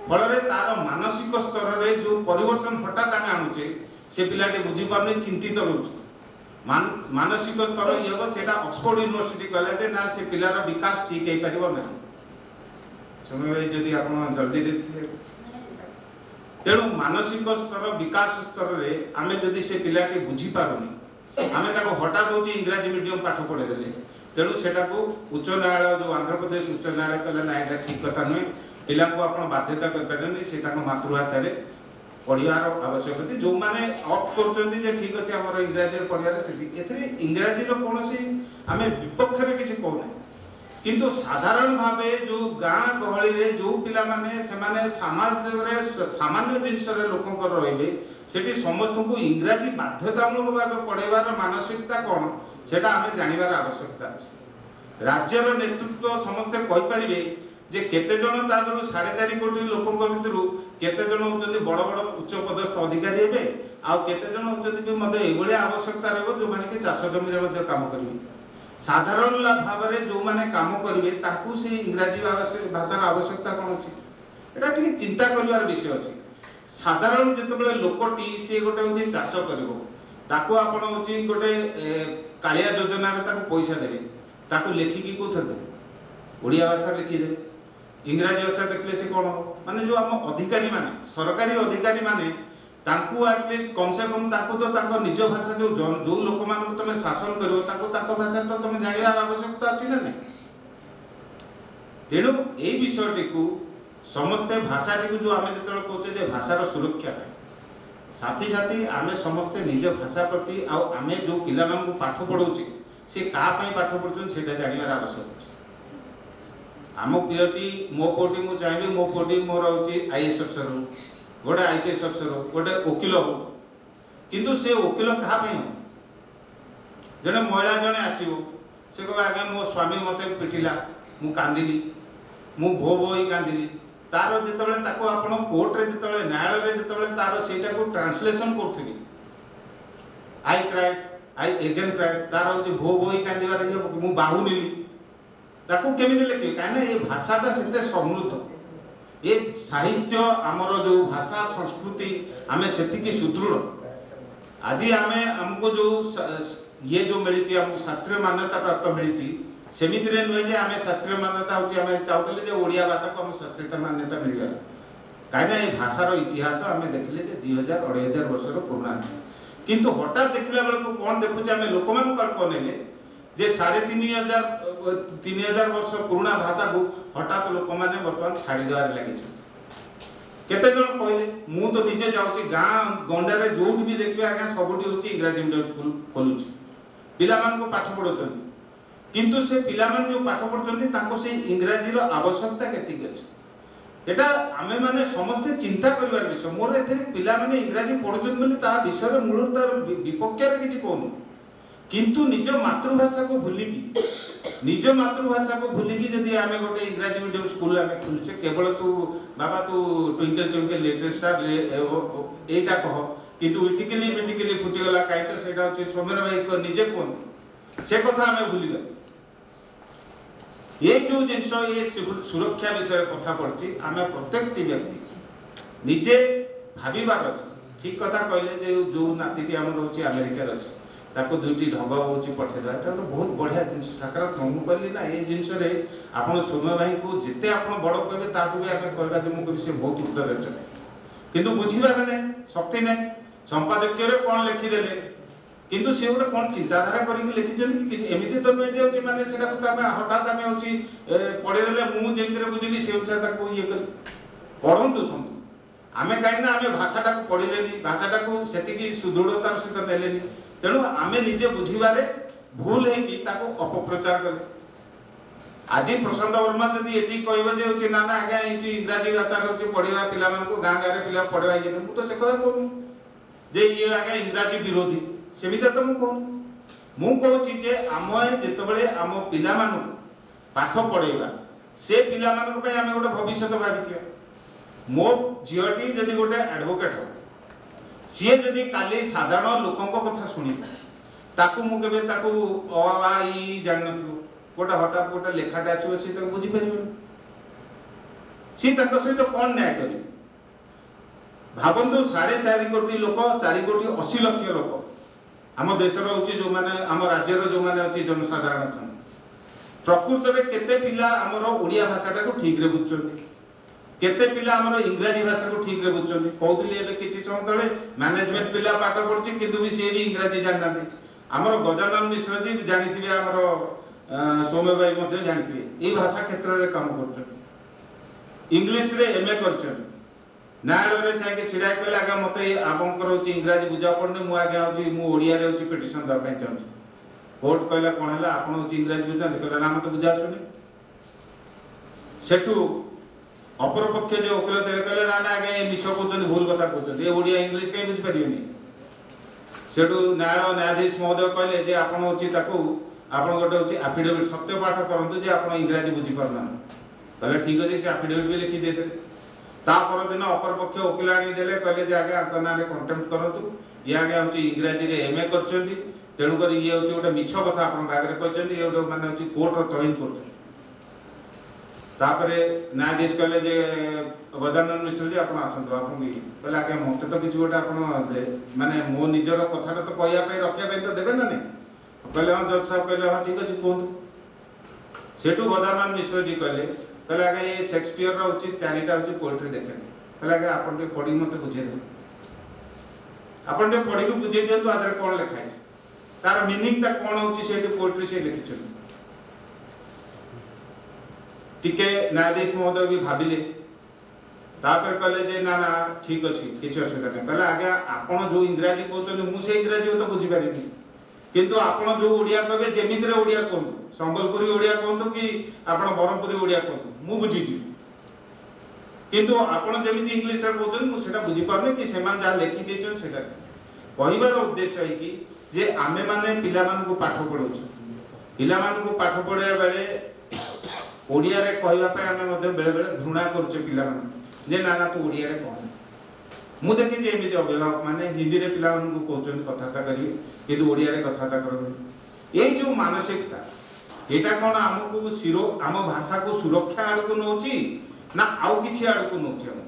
फल रे तार मानसिक स्तर रे जो परिवर्तन हठात आमे आनुचे से पिलाटे बुझी पारने चिंतित रहउछ मानसिक स्तर ये हो सेटा ऑक्सफोर्ड यूनिवर्सिटी कहला जे ना से पिलार विकास ठीक हे परिबो ना समय भाई जदी आपण जल्दी रे तेणु मानसिक स्तर विकास स्तर रे आमे जदी से पिलाटे बुझी पारुनी आमे ताको हठात होची इंग्रजी मीडियम पाठ पढे देले तेणु सेटा को उच्च न्यायालय जो आंध्र प्रदेश उच्च न्यायालय कहला ना एटा ठीक कथा नै पिला को आपण बाध्यता कर परनी से ताको मातृभाषा रे पढ़ियार आवश्यकता जो माने ऑप्ट करचंदी जे ठीक अछि हमर इंग्रजी रे पढ़ियार से एथरे इंग्रजी रो कोनोसी आमे विपक्ष रे किछि कोनै किंतु साधारण भाबे जो गां गहळी रे जो पिला माने से माने समाज रे सामान्य जिंस रे लोकन कर रहबे सेठी समस्त को इंग्रजी बाध्यतामूलक भाबे पढेबार मानसिकता कोन सेटा आमे जानिबार आवश्यकता अछि राज्य रो नेतृत्व समस्त कहि परिबे जे केते जन तादरु 4.5 कोटी लोकन भितरु केते जन होचंदी बड़ बड़ उच्च पदस्थ अधिकारी हेबे आ केते जन होचंदी भी मधे एभली आवश्यकता रहबो जो माने के चाष जमी रे मधे काम करिवे साधारण भाव रे जो माने काम करिवे ताकू से इंग्रजी भाषार आवश्यकता कोन अछि एटा ठीक चिंता करिवार विषय अछि साधारण जेतबेले लोकटी से गोटे होची चाष करिवो ताकू आपण होची गोटे कालिया योजना रे ताकू पैसा देबे ताकू लेखि की कोथर देबे ओडिया भाषा लिखि देबे इंग्रजी भाषा देखले से कोन माने जो हम अधिकारी माने सरकारी अधिकारी माने तांकू एटलीस्ट कम से कम तांकू तो तांको निज भाषा जो जो लोक मान को तमे शासन करिवो तांको तांको भाषा तो तमे जानिबार आवश्यकता अछि ना नै तेणु ए विषयटी को समस्त भाषाटी को जो आमे जतल कहचे जे भाषार सुरक्षा साथी साथी आमे समस्त निज भाषा प्रति आ आमे जो पिला मान को पाठ पढौचे से का पई पाठ पढछन सेटा जानिबार आवश्यकता अछि आम पीओटी मो पुओटी मु चाहिए मो पुओटी मोर हूँ आईएएस अफसर हो गोटे आईपीएस अफसर हो गोटे वकिल हो किंतु से वकिल क्या जड़े महिला जड़े आसो से कह आज्ञा मो स्वामी मत पिटिला मु कांदिली मु भो भो ही कांदिली तार जिते आप कोर्टे जिते न्यायालय जिते तार से ट्रांसलेसन करी I cried I again cried तार हूँ भो भो ही कांदार मु बाहु नीली ताकू केमी लिखे कहीं ये भाषाटा से समृद्ध ये साहित्य आमर जो भाषा संस्कृति आम से सुदृढ़ आज आम आमको जो ये जो मिली आमको शास्त्रीय मान्यता प्राप्त मिली सेमिति नुहे जे आम शास्त्रीय मान्यता होची आम चाहते ओडिया भाषा को आम शास्त्रीय मान्यता मिलगला कहीं ये भाषार इतिहास आम देखिले 2000-2500 वर्ष पुराना किंतु हठात देखला बेलू कौन देखुचे आम लोक मान कहले जे 3500 वर्ष पुराना भाषा को हठात लोक मैंने बर्तमान छाड़ीदेवार लगे केते जन कहले मु तो निजे जाऊँगी गाँ गंडारे जो भी देखिए आज्ञा सबुठी हूँ इंग्राजी मीडियम स्कूल खोलुची पिला पाठ पढ़ाऊँ किंतु से पिला जो पाठ पढ़ुं से इंग्राजी आवश्यकता केतिक अच्छी एटा आमे माने समस्ते चिंता करिवार विषय मोर एथे पिला माने इंग्राजी पढ़ुछन बोली ता विषय मूल तार विपक्ष रे किछि कोन किंतु निज मातृभाषा को भूलिकी निज मातृभाषा को भूलिकी जदि आमे गोटे इंग्राजी मीडियम स्कूल आमे खुलुचे केवल तू बाबा तू ट्विंकल ट्विंकल लिटिल स्टार एटा कह किंतु इटिकली फुटिगला काइच सेटा होछि सोमेन भाई को निजे कोन से कथा आमे भूली गए ये जो जिनस ये सुरक्षा विषय कथा पड़ची आम प्रत्येक व्यक्ति निजे भाबार अच्छे ठीक कथा कहले जे जो नाती आम रोचे अमेरिकार अच्छे ताको दुईटी ढंग होची पठेदा एटा बहुत बढ़िया जिनस सकारात्मक मु कहली ना ये जिनस रे आपण सौम्य भाई को जिते आपण बड़ कहबे ताठू भी आमे कहबा जे मु कहबी से बहुत उत्तर देछ किंतु बुझिबार नै शक्ति नै संपादकीय रे कोन लिखि देले किंतु से गोटे कौन चिंताधारा करके लिखिं कि एमती तो नुहे जे माने सेटा को आमे हठात आमे होची पढ़ेदेले मु जेमती बुझिली से अनुसार ये कल पढ़ंतु समझ आमे कहीं ना आमे भाषाटा को पढ़िलेनी भाषाटा को सेतिकी सुदृढ़तार सहित नेलेनी तेणु आमे निजे बुझिबारे भूल है अपप्रचार कले आज प्रशांत वर्मा जदि एटी कहबे जे होची ना ना आज्ञा इंग्राजी भाषा होची पढ़िबा पिला मान को गां गारे पिला पढ़िबा ये मु तो से कथा कहू जे ये आज्ञा इंग्राजी विरोधी सेमिता तो मु कहूँ जे आम जिते आम पिला पाठ पढ़ेगा से पिला आम गोटे भविष्य भावी मो झीटी जदि गोटे एडवोकेट हो सी जदि काली साधारण लोकों कथा शुणी ताकू मु केबे ताकू अ आ इ जान नथिबो गोटे हठात गोटे लेखाटे आसीबो सी ताकू बुझी परिबो सी ताको सहित कोन न्याय करिबो भावंतु 4.5 कोटी लोक 4 कोटी 80 लाख लोक आम देशर हूँ जो मैंने आम राज्यर जो मैंने अच्छी जनसाधारण अच्छा प्रकृत में केते पिला आमर ओडिया भाषाटा को ठीक रे बुझुछंती केते पिला आमर इंग्राजी भाषा को ठीक रे बुझुछंती कहउतली एबे किछि समय तळे मैनेजमेंट पिला पाठ पढछि किंतु भी से भी इंग्राजी जाननांती आमर गजानन मिश्र जी जानिथिबे आमर सौम्य भाई मध्ये जानिथिबे ए भाषा क्षेत्र रे काम करछन इंग्लिश रे एमए करछन न्यायालय चाहिए छिड़ा कहले आगे मत आपंकर हूँ इंग्राजी बुझा पड़े मुझे आगे हूँ मुझे हूँ पिटिशन देवाई चाहिए कोर्ट कहला कौन है आप इंग्राजी बुझा कहले ना मत बुझा सेठू अपर पक्ष जो वकिल थे कहले ना ना आगे मिछ कहते भूल कथा कहते ये ओडिया इंग्लिश कहीं बुझीपारे सेठू न्यायाधीश महोदय कहले जे आप आप गोटे हूँ आफिडेविट सत्य पाठ करूँ जे आप इंग्राजी बुझीपारना कहले ठीक अच्छे से आफिडेविट भी लिखी देते तापर दिन अपर पक्ष वकिल आनी देले कहले जे आगे आपन नारे कंटेम्प्ट करंतु ये आगे हूँ इंग्राजी रे एमए करछंती तेणु कर ये हूँ गोटे मिछ कथा आपन बागरे कहछंती ये गोटे माने हूँ कोर्ट तहीन करछंती तापरे न्यायाधीश कहले जे गजानन मिश्र जी आपन आछंतु आपन कहले आगे मते तो किछि गोटे आपन माने मो निजर कथाटा तो कहया पे रखिया पे तो देबे ना नै कहले हां जज साहब कहले हां ठीक अछि कोन सेटू गजानन मिश्र जी कहले आगे ये शेक्सपियर हूँ चारिटा हूँ पोएट्री देखे कहले आगे आपन पढ़ी मत बुझे दे आपन पढ़ी को बुझे दिंतु आदर कौन लिखाई तार मीनिंग टा कौन हूँ से पोएट्री से लिखि टिके न्यायाधीश महोदय भी भाविले तापर कहले जे ना ना ठीक अच्छी किसी असुविधा नहीं कहले आगे आपन जो इंग्राजी कहते मुझे इंग्राजी तो बुझी पारिनी किंतु आपण जो ओडिया कहबे जेमिति रे ओडिया कहू संबलपुरी ओडिया कहू कि आपण बरहमपुरी ओडिया कहू मु बुझी जी किंतु आपण जेमिति इंग्लिश रे कहउछन मु सेटा बुझी पारने कि सेमान जा लेखि देछन सेटा कहिबार उद्देश्य है कि जे आमे माने पिला मान को पाठ पढौछ पिला मान को पाठ पढाया बेले ओडिया रे कहबा पे आमे मध्ये बेले बेले घृणा करछ पिला मान जे ना ना तू ओडिया रे कह मु देखि जे एमिति अभिभावक माने हिंदी रे पिला मान को कहउछन कथाता करिवे किंतु ओडिया रे कथाता करबे ए जो मानसिकता एटा कोन हमकु सिरो आम भाषा को सुरक्षा आड़ को नउची ना आउ किछि आड़ को नउची हम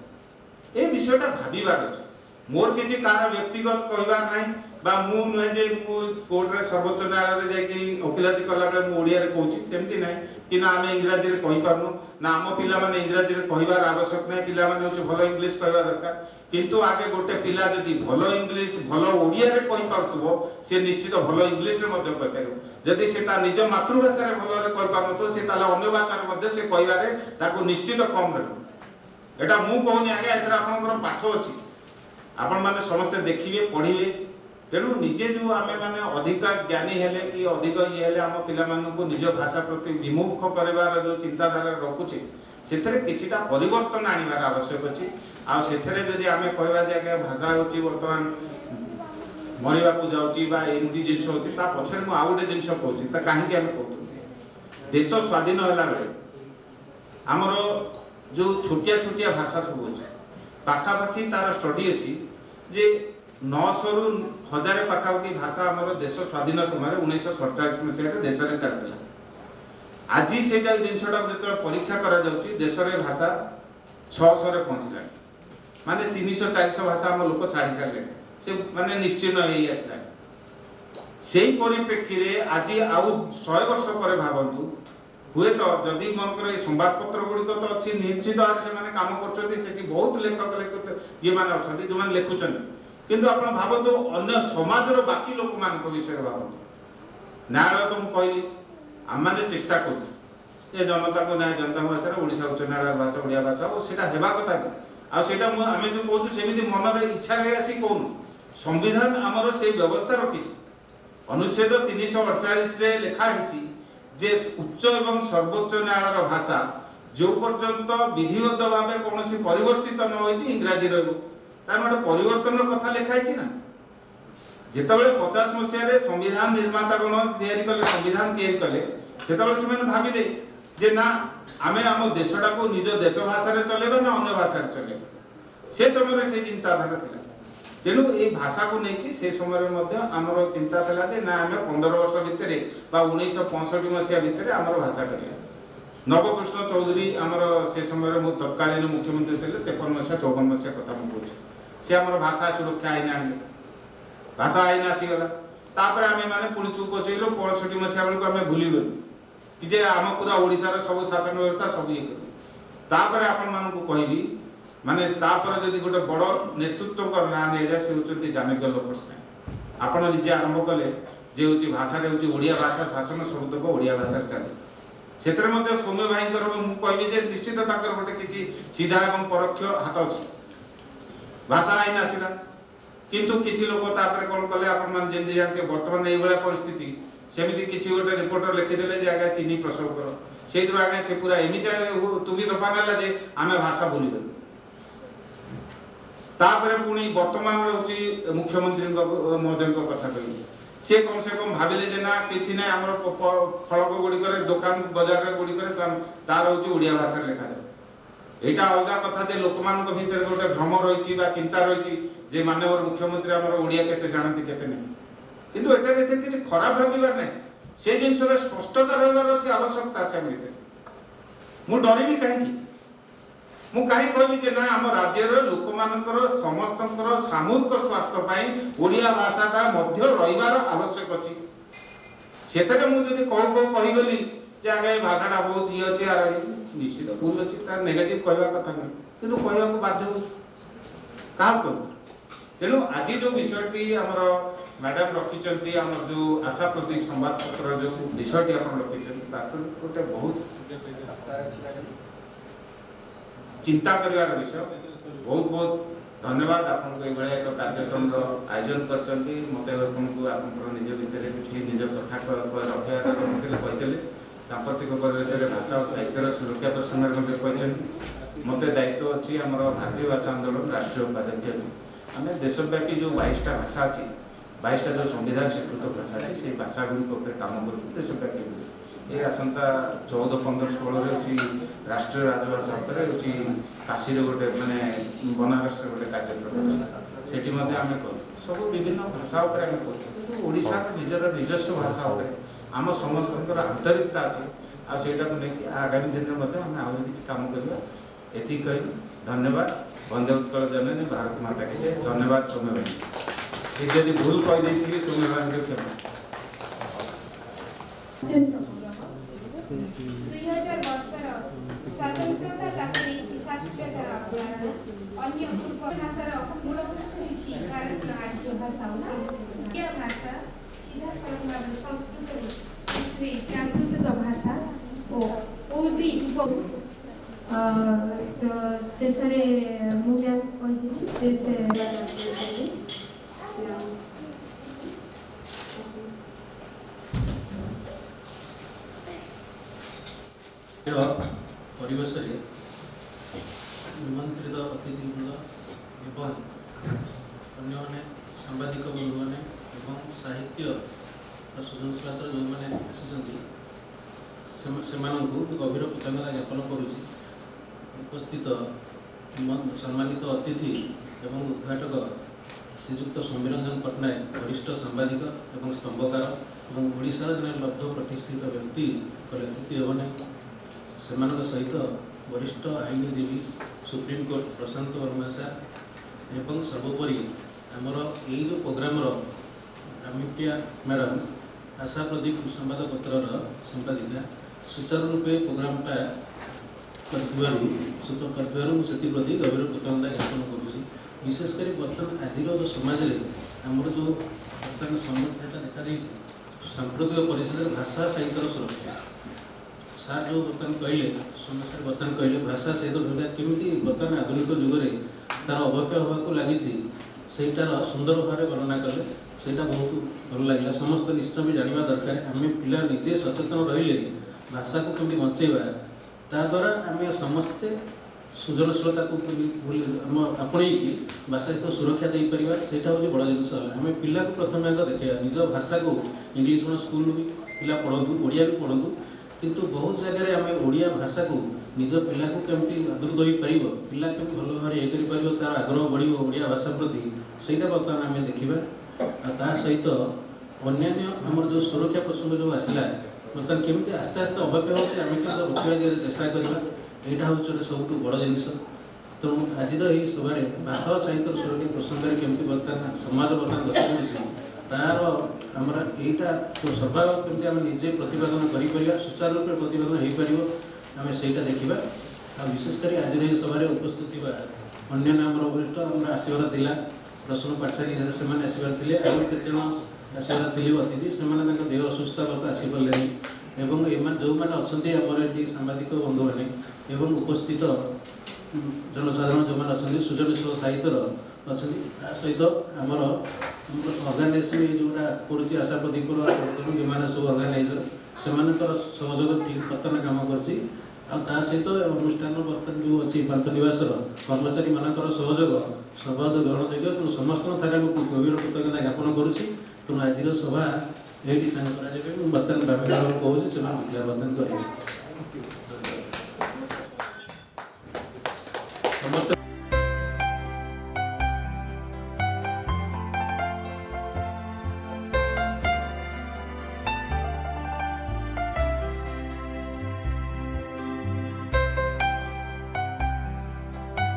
ए विषयटा भाबीबार अछि मोर किछि कार व्यक्तिगत कहबार नै बा मु नहे जे कोर्ट रे सर्वोच्च न्यायालय रे जाई वकिलाती करला बेले मु ओडिया रे कहउची सेमति नै कि ना आमे इंग्रजी रे कहि पारनु ना हम पिला माने इंग्रजी रे कहबार आवश्यक नै पिला माने होछि भलो इंग्लिश कहबा दरकार किंतु आगे गोटे पिला जदी भलो इंग्लिश भलो ओडिया रे कहि पारतुबो से निश्चित भलो इंग्लिश रे मध्ये कहि पारबो जदी से ता निज मातृभाषा रे भलो रे कहि पारनतो से ताला अन्य भाषा रे मध्ये से कहबारे ताको निश्चित कम रहबो एटा मु कहूनी आगे एतरा आपनकर पाठ अछि आपण माने समस्त देखिबे पढिबे तेणु निजे जो आमे माने अधिक ज्ञानी हेले कि अधिक ये हेले हम पिला मानन को निज भाषा प्रति विमुख करबार जो चिंताधारा रखुचे सेथरे किछिटा परिवर्तन आनिबार आवश्यक अछि आ सेथरे जदि आमे कहबा जे के भाषा होची वर्तमान मरिबा को जाउची बा एमती जिंस होची ता पछरे मु आउडे जिंस कहउची ता काहे कि आमे कहतो देश स्वाधीन होला बेले हमरो जो छोटिया छोटिया भाषा सब होची पाखा पाखी तार स्टडी अछि जे 900 रु 1000 पाखा पाखी भाषा हमरो देश स्वाधीन समय 1947 मसिया रे देश रे चलतला आजि सेटा जिंसटा जेतरा परीक्षा करा जाउची देश रे भाषा 600 रे पहुंचला माने 300 400 भाषा हम लोक छाडी सारले से माने निश्चय न हेई आसला सेही परिप्रेक्षी रे आजि आउ 100 वर्ष पर भाबंतु हुए तो जदि मन करे संवाद पत्र गुडी तो अछि निश्चित आर से माने काम करछथि सेठी बहुत लेखक लेखक ये माने अछथि जो माने लेखुछन किंतु आपण भाबंतु अन्य समाज रो बाकी लोक मान को विषय भाबंतु न्यायालय तो मु कहली हम माने चेष्टा करू ए जनता को न्याय जनता भाषा रे ओडिसा उच्च न्यायालय भाषा ओडिया भाषा ओ सेटा हेबा कथा आ सेटा आमे जो कहू सेमिति मन रे इच्छा रे आसी कोन संविधान हमरो से व्यवस्था रखी अनुच्छेद 348 रे लिखा हिची जे उच्च एवं सर्वोच्च न्यायालय भाषा जो पर्यंत विधिवत भाव कौन परिवर्तित न होइछि इंग्रजी रहबो तार माने परिवर्तन कथा लिखाई छी ना जेतबेले 50 मसिया रे संविधान निर्माता गण तयारी कले संविधान तयारी कले सेतबेले से भाबिले जे ना आमे हम देशटा को निज देश भाषा रे चलेबा ना अन्य भाषा रे चलेबा से समय रे से चिंता धारा थिला तेणु ए भाषा को लेकिन से समय आमर चिंता था जे ना आम 15 वर्ष भितर 1965 मसीहा भितर आमर भाषा करिया नवकृष्ण चौधरी आमर से समय मु तत्कालीन मुख्यमंत्री थे 53 मसीहा 54 मसीहा कथा मुझे से आमर भाषा सुरक्षा आईन आने भाषा आईन आसीगला तापर आम मैंने पुणी चुप बसैलु 65 मसीहा बेलू आम भूलीगलु कि जे आम पूरा ओडिशा सब शासन व्यवस्था सब ये तापर आपण मानकु कहबी माने तापर जदि गोटे बड़ नेतृत्व करना ने जा से उचती जामिक लोक आपण निजे आरंभ कले जे होची भाषा रे होची ओडिया भाषा शासन सबतक ओडिया भाषा चले क्षेत्र मध्ये सौम्य भाई कर मु कहबी जे निश्चित ताकर गोटे किछि सीधा एवं परोक्ष हाथ अछि भाषा आईन आसिला किंतु किछि लोक तापर कोन कले आपण मान जेंदी जानते वर्तमान एई बेला परिस्थिति सेमिति किछि गोटे रिपोर्टर लिखि देले जे आगे चीनी प्रसव कर सेइद्रो आगे से पूरा एमिता तुबी दपानाला जे आमे भाषा भूली गलु तापर पुणी वर्तमान होची मुख्यमंत्री महोदय को कथा कहली से कम से कम भाबिले जे ना किछि नै हमर फलक गुडी करे दुकान बाजार रे गुडी करे तार होची ओडिया भाषा लिखा जाय एटा अलगा कथा जे लोकमान को भीतर गोटे भ्रम रहिछि बा चिंता रहिछि जे माननीय मुख्यमंत्री हमर ओडिया केते जानती केते नै किंतु एटा भीतर किछि खराब भाबिबार नै से जिंस रे स्पष्टता रहबार अछि आवश्यकता अछि हमरे मु डरिबी काहे मु कहीं कहबी जे ना हम राज्य रो लोक मानकर समस्तकर सामूहिक स्वास्थ्य पई ओडिया भाषाटा मध्य रहिबार आवश्यक अछि सेतरे मु जदि कहि गली जे आगे भाषाटा बहुत ही अछि आर निश्चित भूल अछि तार नेगेटिव कहबा कथा नै किंतु कहबा को बाध्य हो का को तेनु आज जो विषयटी हमर मैडम रखिचंती हमर जो आशा प्रतीक संवाद पत्र जो विषयटी अपन रखिचंती वास्तविक गोटे बहुत चिंता करिवार विषय बहुत बहुत धन्यवाद आपको ये एक कार्यक्रम आयोजन करते मत आपंकर निज भितर किसी निज कथा रखा कहते सांप्रतिक परिवेश भाषा और साहित्यर सुरक्षा प्रसंग कहते मत दायित्व अच्छी आम भारतीय भाषा आंदोलन राष्ट्रीय उपाध्यक्ष अच्छी आम देशव्यापी जो 22टा भाषा अच्छी 22टा जो संविधान स्वीकृत भाषा अच्छी से भाषा गुड़िक कम कर देशव्यापी ये आसंता 14, 15, 16 हूँ राष्ट्रीय राजभाषा हूँ काशी गोटे मानने बनारस गोटे कार्यक्रम से आम सब विभिन्न भाषा ओडिशा निजर निजस्व भाषा आम समस्त आंतरिकता अच्छी आईटा को लेकिन आगामी दिन में आम आगे किसी कम करवा ये कही धन्यवाद। वंदे उत्कल जननी भारत माता की जय। धन्यवाद सौम्य भाई यदि भूल कही सौम्य भाई क्षमा। 2000 वर्षर स्वातंत्र्यता प्राप्ति शास्त्रीयतार अवधारणा अन्य पूर्व भाषार मूल उत्स ହେଉଛି ଭାରତୀୟ ଆର୍ଯ୍ୟ ଭାଷା ଓ ସଂସ୍କୃତ। ଏ ଭାଷା ସିଧାସଳଖ ଭାବେ ସଂସ୍କୃତରୁ ସୃଷ୍ଟି ପ୍ରାକୃତିକ ଭାଷା ଓ ଉର୍ଦ୍ଦୀ तो शेषे मुझे कही परिवेश निमंत्रित अतिथिवृंद एवं अन्य सांबादिक बंधु मैंने साहित्य सृजनशीलतार जो मैंने आसी गभीर कृतज्ञता ज्ञापन करुँच उपस्थित सम्मानित अतिथि एवं उद्घाटक श्रीजुक्त सौम्यरंजन पट्टनायक वरिष्ठ सांबादिक एवं स्तंभकार और ओडिशार जन लब्ध प्रतिष्ठित व्यक्ति कलाकृति होने से सहित वरिष्ठ आईनजीवी सुप्रीम कोर्ट प्रशांत वर्मा सार एवं सर्वोपरि आमर यही जो प्रोग्राम रामिप्रिया मैडम आशा प्रदीप संवादपत्र संपादिका सुचारू रूपे प्रोग्रामटा करती गभीर कृतज्ञता ज्ञापन करुँच विशेषकर बर्तमान आज जो समाज आमर जो बर्तमान समस्या देखा सांप्रतिक परिषद भाषा साहित्यर सुरक्षा सार जो बर्तमान कहले समस्या बर्तमान कहले भाषा साहित्य केमी बर्तमान आधुनिक जुगे तार अवक्षय होगा लगी सेटार सुंदर भाव वर्णना कले सेटा बहुत भल लगे समस्त निश्चय भी जानवा दरकार आम पिला निजे सचेतन रही भाषा को कमी बचेगा ताद्वारा आम समस्ते सृजनशीलता को आपण भाषा सहित सुरक्षा दे पार से बड़ जिनस आम पिला को प्रथम आग देखा निज भाषा को इंग्लीश स्कूल भी पिला पढ़ू ओडिया भी पढ़ू किंतु बहुत जगह आम ओडिया भाषा को निज पिला को केमती आदृत हो पार पिला केमती भल भाव ये कर तार आग्रह बढ़ ओडिया भाषा प्रति सहीटा बर्तमान आम देखा सहित अन्य आम जो सुरक्षा प्रसंग जो आसला बर्तमान केमती आस्ते आस्ते अवक्षय होती आम के रोकवा दिए चेष्टा करवा यहाँ हूँ सब बड़ जिनस तेणु आज सभा भाषा और साहित्य सुरक्षा प्रसंग केमती बर्तमान समाज बर्तमान दर्शा तार आमर यहीटा स्वभाव केमती आम निजे प्रतिपादन कर सुचारू रूप प्रतिपादन हो पार आम से देखा आ विशेषकर आज सभा उपस्थित अन्य आमर वरिष्ठ आम आसबार था प्रसन्न पाठशाली से आसबार थे आगे केत आसबार थे अतिथि से देह असुस्थ बर्त आसीपारे एवं जो मैंने अच्छा आमर ये सांबादिक बंधु मैंने एवं उपस्थित जनसाधारण जो मैंने अच्छा सृजनशील साहित्यर अच्छा सहित आमर अर्गानाइजेसन जोटा कर आशा प्रदीप जो मैंने सब अर्गानाइजर से सहयोग ठीक बर्तमान कम कर सहित अनुष्ठान बर्तमान जो अच्छी पांचनिवास कर्मचारी मान सहयोग सर्वाध ग्रहणयोग्य तेणु समस्त थारे गभीर कृतज्ञता ज्ञापन करुँच तेणु आज सभा ये बर्तमान ब्राह्मण कहूँ से विद्याबंधन करेंगे।